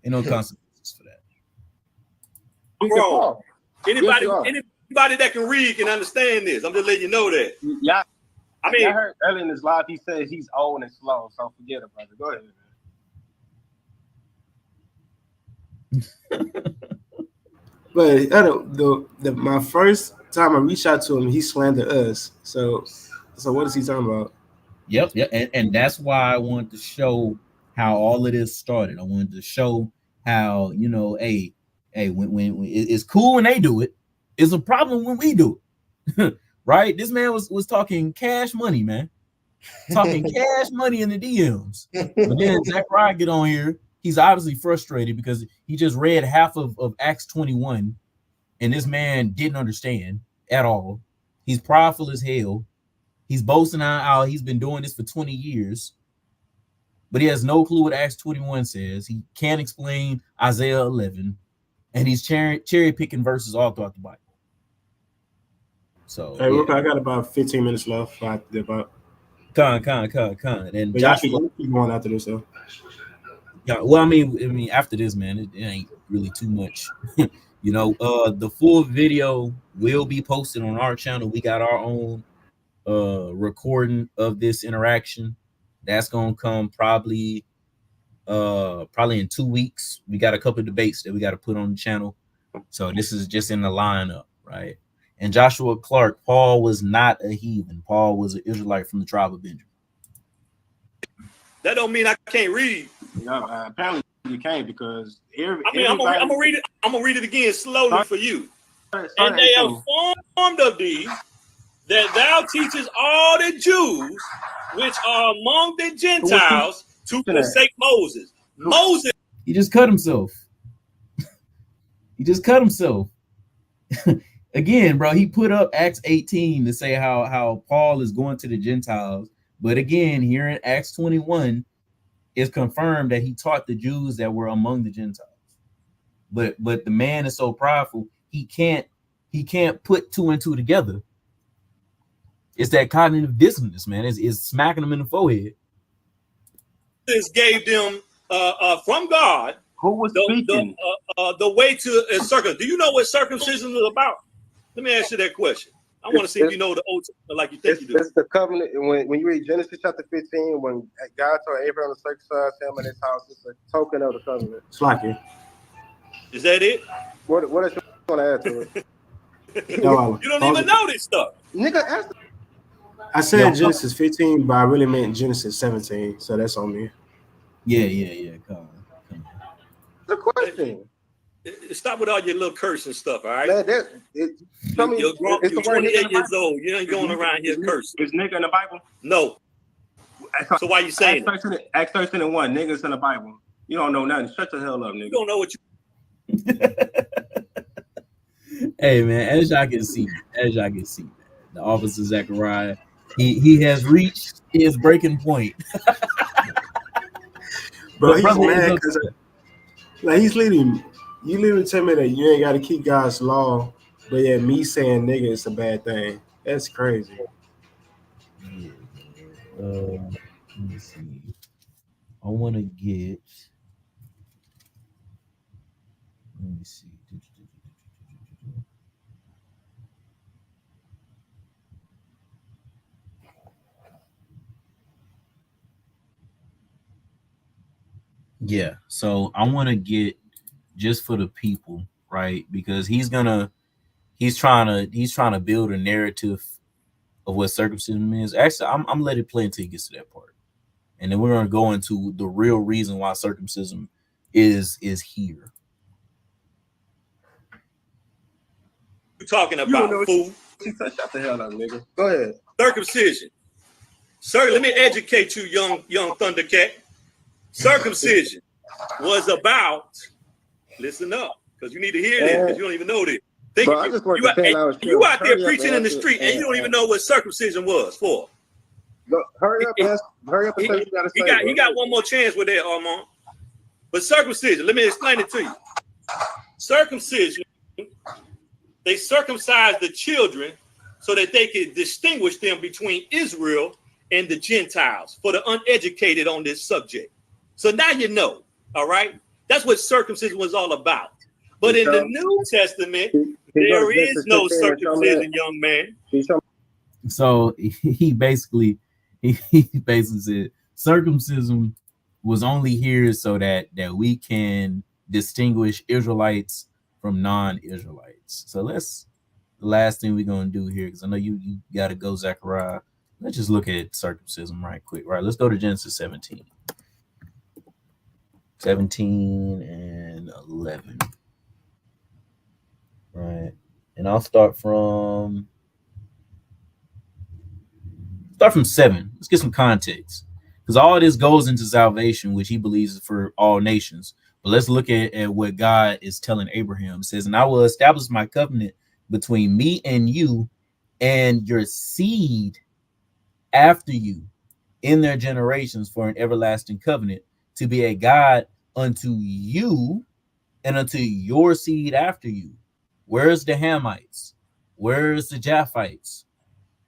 Ain't no consequences for that. Bro, anybody that can read can understand this. I'm just letting you know that. Yeah. I mean, I heard earlier in his life he said he's old and slow, so forget it, brother. Go ahead, man. But my first time I reached out to him, he slandered us. So what is he talking about? Yep. And that's why I wanted to show how all of this started. I wanted to show how, hey, when it's cool when they do it, it's a problem when we do it. Right? This man was talking cash money, man. Talking cash money in the DMs. But then Zachariah get on here he's obviously frustrated because he just read half of Acts 21, and this man didn't understand at all. He's prideful as hell. He's boasting on how he's been doing this for 20 years, but he has no clue what Acts 21 says. He can't explain Isaiah 11, and he's cherry picking verses all throughout the Bible. So, hey, yeah. I got about 15 minutes left. About con. And but Joshua, y'all keep going after this, though. Yeah, well, I mean, after this, man, it ain't really too much. You know, the full video will be posted on our channel. We got our own recording of this interaction. That's gonna come probably in 2 weeks. We got a couple of debates that we got to put on the channel. So this is just in the lineup, right? And Joshua Clark, Paul was not a heathen. Paul was an Israelite from the tribe of Benjamin. That don't mean I can't read. No, apparently you can't because I'm gonna read it. I'm gonna read it again slowly for you. And they are formed of thee that thou teachest all the Jews which are among the Gentiles to forsake Moses. Moses. He just cut himself. Again, bro, he put up Acts 18 to say how Paul is going to the Gentiles. But again, here in Acts 21, it's confirmed that he taught the Jews that were among the Gentiles. But the man is so prideful, he can't put two and two together. It's that cognitive dissonance, man. It's smacking them in the forehead. This gave them from God. Who was speaking? The way to circumcision. Do you know what circumcision is about? Let me ask you that question. I want to see if you know the Old Testament like you think you do. It's the covenant. When you read Genesis chapter 15, when God told Abraham to circumcise him in his house, it's a token of the covenant. It's like it. Is that it? What else you want to add to it? No, you don't even know this stuff. Nigga, ask. I said Genesis 15, but I really meant Genesis 17, so that's on me. Yeah. Come on. The question. Stop with all your little cursing stuff, all right? Man, you're 28 years old. You ain't going around here cursing. Is nigga in the Bible? No. So why you saying it? Acts 13:1, niggas in the Bible. You don't know nothing. Shut the hell up, nigga. You don't know what you. Hey, man, as y'all can see, the officer Zakaryah, he has reached his breaking point. Bro, he's mad because like he's leading. You literally tell me that you ain't got to keep God's law, but yeah, me saying nigga is a bad thing. That's crazy. Let me see. I want to get. Let me see. Yeah, so I want to get just for the people, right? Because he's trying to build a narrative of what circumcision is. Actually, I'm letting it play until he gets to that part, and then we're gonna go into the real reason why circumcision is here. You're talking about food. Shut the hell up, nigga. Go ahead. Circumcision. Sir, let me educate you, young Thundercat. Circumcision was about. Listen up, because you need to hear this, because you don't even know this. You out there preaching in the street, and you don't even know what circumcision was for. Look, hurry up and say what you gotta say. He got one more chance with that, Armand. But circumcision, let me explain it to you. Circumcision, they circumcised the children so that they could distinguish them between Israel and the Gentiles for the uneducated on this subject. So now you know, all right? That's what circumcision was all about. But in the New Testament, there is no circumcision, young man. So he basically said circumcision was only here so that we can distinguish Israelites from non-Israelites. So that's the last thing we're gonna do here, because I know you gotta go, Zakaryah. Let's just look at circumcision right quick. Right, let's go to Genesis 17 and 11. Right, and I'll start from 7. Let's get some context. because all this goes into salvation, which he believes is for all nations. But let's look at what God is telling Abraham. It says, and I will establish my covenant between me and you and your seed after you in their generations for an everlasting covenant, to be a God unto you and unto your seed after you. Where's the Hamites? Where's the Japhites?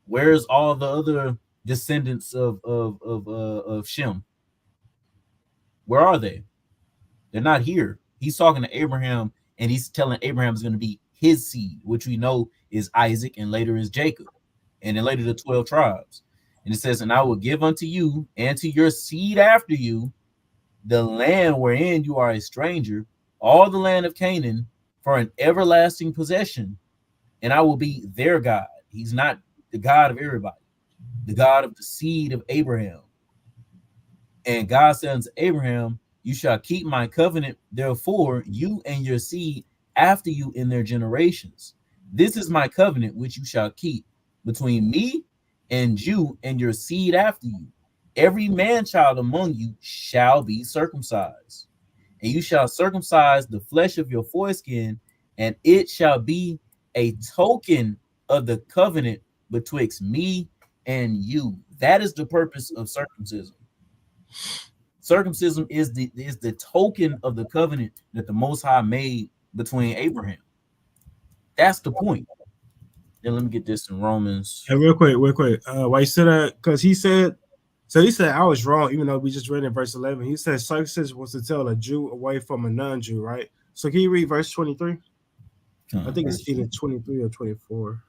Where's all the other descendants of Shem? Where are they? They're not here. He's talking to Abraham, and he's telling Abraham is going to be his seed, which we know is Isaac, and later is Jacob, and then later the 12 tribes. And it says, and I will give unto you and to your seed after you the land wherein you are a stranger, all the land of Canaan, for an everlasting possession, and I will be their God. He's not the God of everybody, the God of the seed of Abraham. And God says to Abraham, you shall keep my covenant, therefore, you and your seed after you in their generations. This is my covenant which you shall keep between me and you and your seed after you. Every man child among you shall be circumcised, and you shall circumcise the flesh of your foreskin, and it shall be a token of the covenant betwixt me and you. That is the purpose of circumcision. Circumcision is the token of the covenant that the Most High made between Abraham. That's the point. Then let me get this in Romans. Hey, real quick. Why you said that? Because he said I was wrong, even though we just read in verse 11. He said circumcision was to tell a Jew away from a non-Jew, right? So can you read verse 23? I think it's either 23 or 24.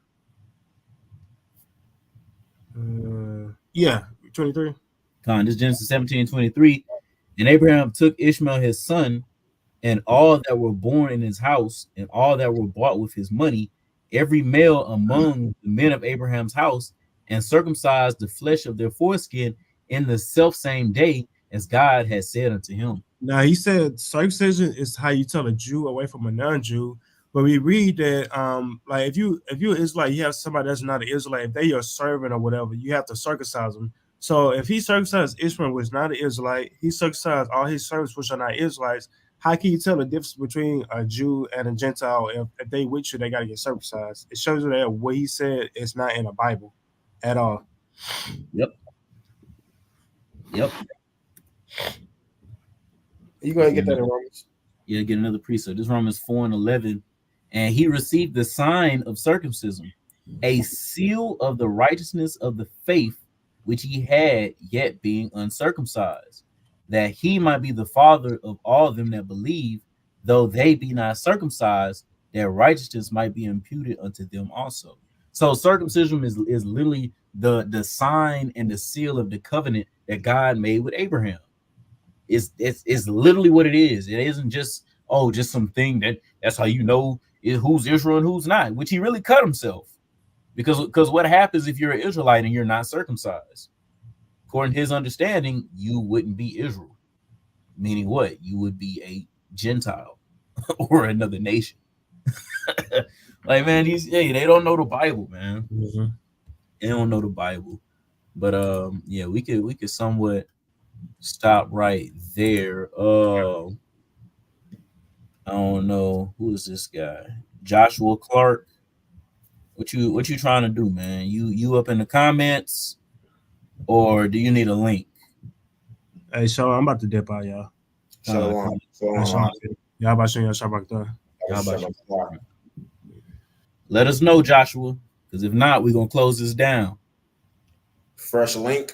Yeah, 23. This is Genesis 17:23. And Abraham took Ishmael his son, and all that were born in his house, and all that were bought with his money, every male among the men of Abraham's house, and circumcised the flesh of their foreskin in the self same day as God had said unto him. Now he said circumcision is how you tell a Jew away from a non-Jew. But we read that like if you're Israelite, you have somebody that's not an Israelite, if they your servant or whatever, you have to circumcise them. So if he circumcised Ishmael, which is not an Israelite, he circumcised all his servants, which are not Israelites. How can you tell the difference between a Jew and a Gentile? If they with you, they got to get circumcised. It shows you that what he said is not in the Bible at all. Yep. You going to get that in Romans? Yeah, get another precept. This Romans 4:11. And he received the sign of circumcision, a seal of the righteousness of the faith which he had, yet being uncircumcised, that he might be the father of all them that believe, though they be not circumcised, that righteousness might be imputed unto them also. So circumcision is literally the sign and the seal of the covenant that God made with Abraham. It's literally what it is. It isn't just just something that's how you know who's Israel and who's not, which he really cut himself. Because what happens if you're an Israelite and you're not circumcised? According to his understanding, you wouldn't be Israel. Meaning what? You would be a Gentile or another nation. Like, man, they don't know the Bible, man. Mm-hmm. They don't know the Bible. But yeah, we could somewhat stop right there. I don't know who is this guy, Joshua Clark. What you trying to do, man? You up in the comments, or do you need a link? Hey, so I'm about to dip out, y'all. Shalom. Y'all about to show y'all Shabbat. Let us know, Joshua, because if not, we're gonna close this down. Fresh link.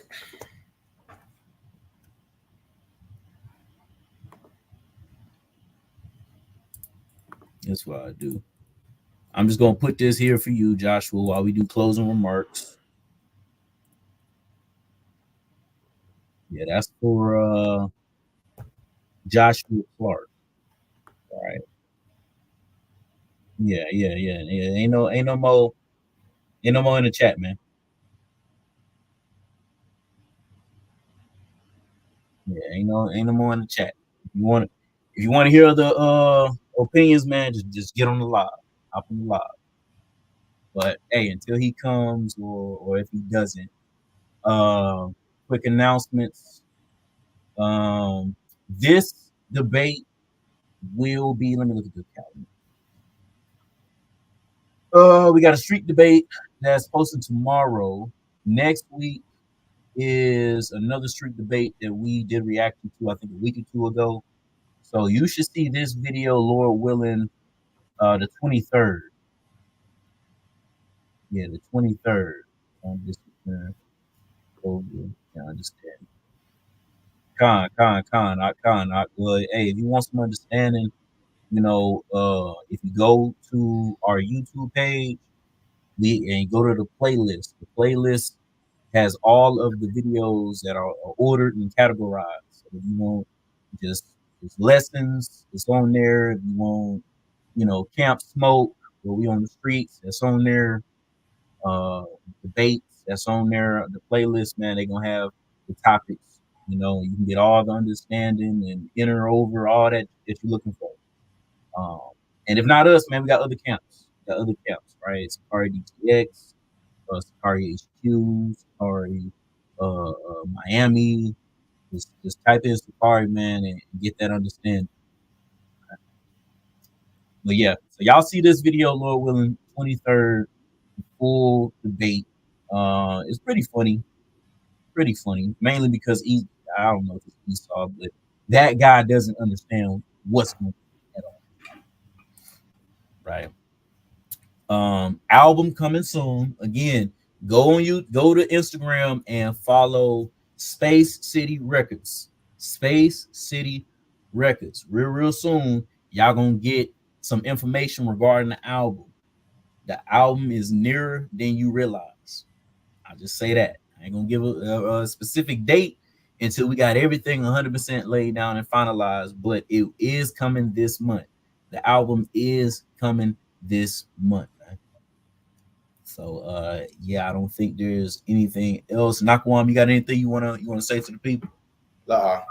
That's what I do. I'm just gonna put this here for you, Joshua, while we do closing remarks. Yeah, that's for Joshua Clark. All right. Yeah. Ain't no more in the chat, man. Yeah, ain't no more in the chat. If you want to hear the opinions, man, just get on the live. Hop on the live. But hey, until he comes or if he doesn't, quick announcements. This debate will be, let me look at the calendar. We got a street debate that's posted tomorrow. Next week is another street debate that we did reaction to, I think a week or two ago. So you should see this video, Lord willing, the 23rd. Yeah, the 23rd. I'm just gonna go to understand. Con. Well, hey, if you want some understanding, you know, if you go to our YouTube page, and go to the playlist. The playlist has all of the videos that are ordered and categorized. So if you want just lessons, it's on there. If you want, you know, camp smoke, where we on the streets, that's on there. Debates, that's on there. The playlist, man, they're gonna have the topics. You know, you can get all the understanding and enter over all that you're looking for. And if not us, man, we got other camps. Right? Sicari DTX, Sicari HQ, Sicari Miami. Just type in Sicari, man, and get that understanding. But yeah, so y'all see this video, Lord willing, 23rd, full debate. It's pretty funny. Mainly because I don't know if it's Esau, but that guy doesn't understand what's going on at all. Right. Album coming soon. Again, go to Instagram and follow Space City Records. Real soon, y'all gonna get some information regarding the album. The album is nearer than you realize. I'll just say that. I ain't gonna give a specific date until we got everything 100% laid down and finalized, but it is coming this month. The album is coming this month. So yeah, I don't think there's anything else. Nakwam, you got anything you wanna say to the people? That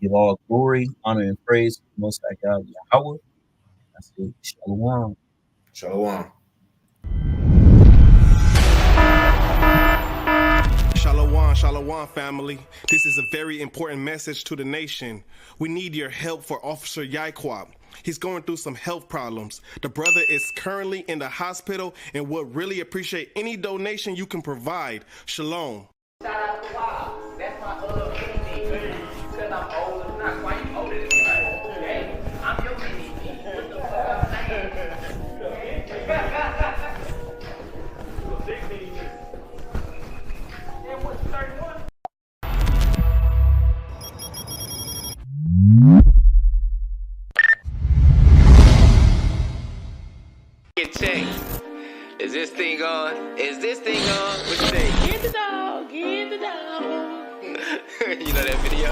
give all glory, honor, and praise to the Most High God, Yahweh. I say Shalom. Shalom. Shalom, family. This is a very important message to the nation. We need your help for Officer Yaikwab. He's going through some health problems. The brother is currently in the hospital and would really appreciate any donation you can provide. Shalom. Shout out to Wild. That's my enemy. Because I'm old as not. Why you older than me? Hey, I'm your enemy. What the fuck I'm saying? Get checked. Is this thing on? What you say? Get the dog. You know that video?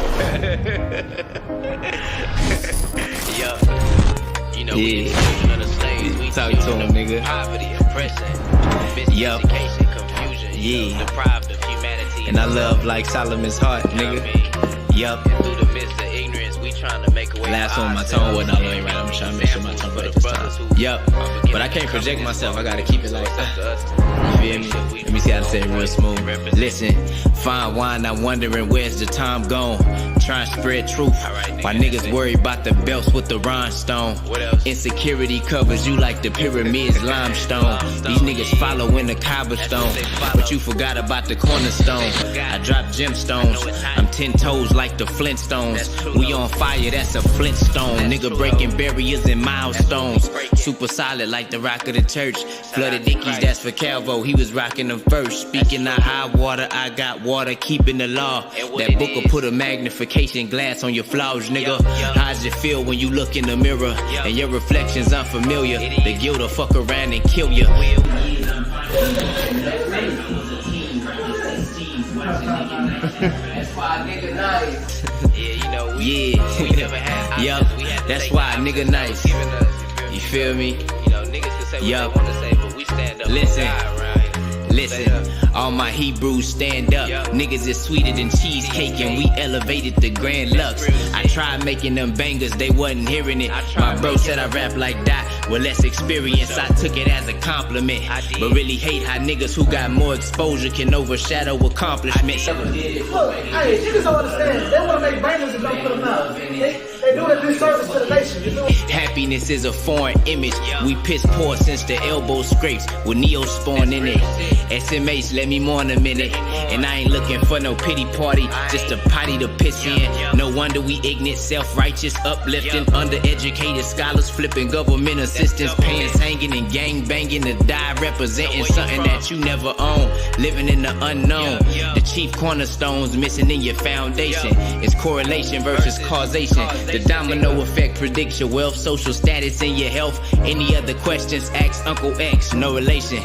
Yo. You know, we the children of the slaves. We talk to him, nigga. Poverty, oppression, miseducation, confusion. Yeah. Deprived of humanity. And I love like Solomon's heart, nigga. Yup. And through the midst of ignorance, we trying to make a way. Last one, my tone wasn't all the way right. I'm trying to make sure my tone right this time. Yup. But I can't project myself. I gotta keep it like that. You feel me? Let me see how to say it real smooth. Listen, fine wine, I'm wondering where's the time gone. Trying to spread truth. Why niggas worry about the belts with the rhinestone. Insecurity covers you like the pyramids limestone. These niggas follow in the cobblestone, but you forgot about the cornerstone. I drop gemstones. I'm 10 toes like the Flintstones. We on fire, that's a Flintstone. Nigga breaking barriers and milestones. Super solid like the rock of the church. Flooded Dickies, that's for Calvo. He was rocking them first. Speaking of high water, I got water, keeping the law. That book will put a magnification glass on your flaws, nigga. How's it feel when you look in the mirror and your reflection's unfamiliar? The guilt will fuck around and kill you. That's why nigga nice. Yeah, you know, we never had. Yup, that's why nigga nice. You feel me? You know, niggas can say what they want to say, but we stand up. Listen. Listen, all my Hebrews stand up. Niggas is sweeter than cheesecake, and we elevated the grand lux. I tried making them bangers, they wasn't hearing it. My bro said I rap like that with less experience. I took it as a compliment, but really hate how niggas who got more exposure can overshadow accomplishments. Look, hey, niggas don't understand. They want to make bangers and don't put them out. They do a disservice to the nation. You know? Happiness is a foreign image. We piss poor since the elbow scrapes with Neosporin in it. SMH, let me mourn a minute. And I ain't looking for no pity party, just a potty to piss in. No wonder we ignorant, self-righteous, uplifting, undereducated scholars flipping government assistance, pants hanging and gang banging to die, representing something that you never own, living in the unknown. The chief cornerstones missing in your foundation. It's correlation versus causation. The domino effect predicts your wealth, social status, and your health. Any other questions, ask Uncle X, no relation.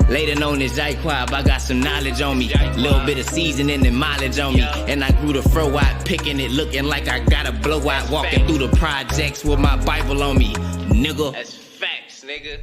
Later known as Jaquab, I got some knowledge on me. Little bit of seasoning and mileage on me. And I grew the fro out, picking it, looking like I got a blowout. Walking through the projects with my Bible on me, nigga. That's facts, nigga.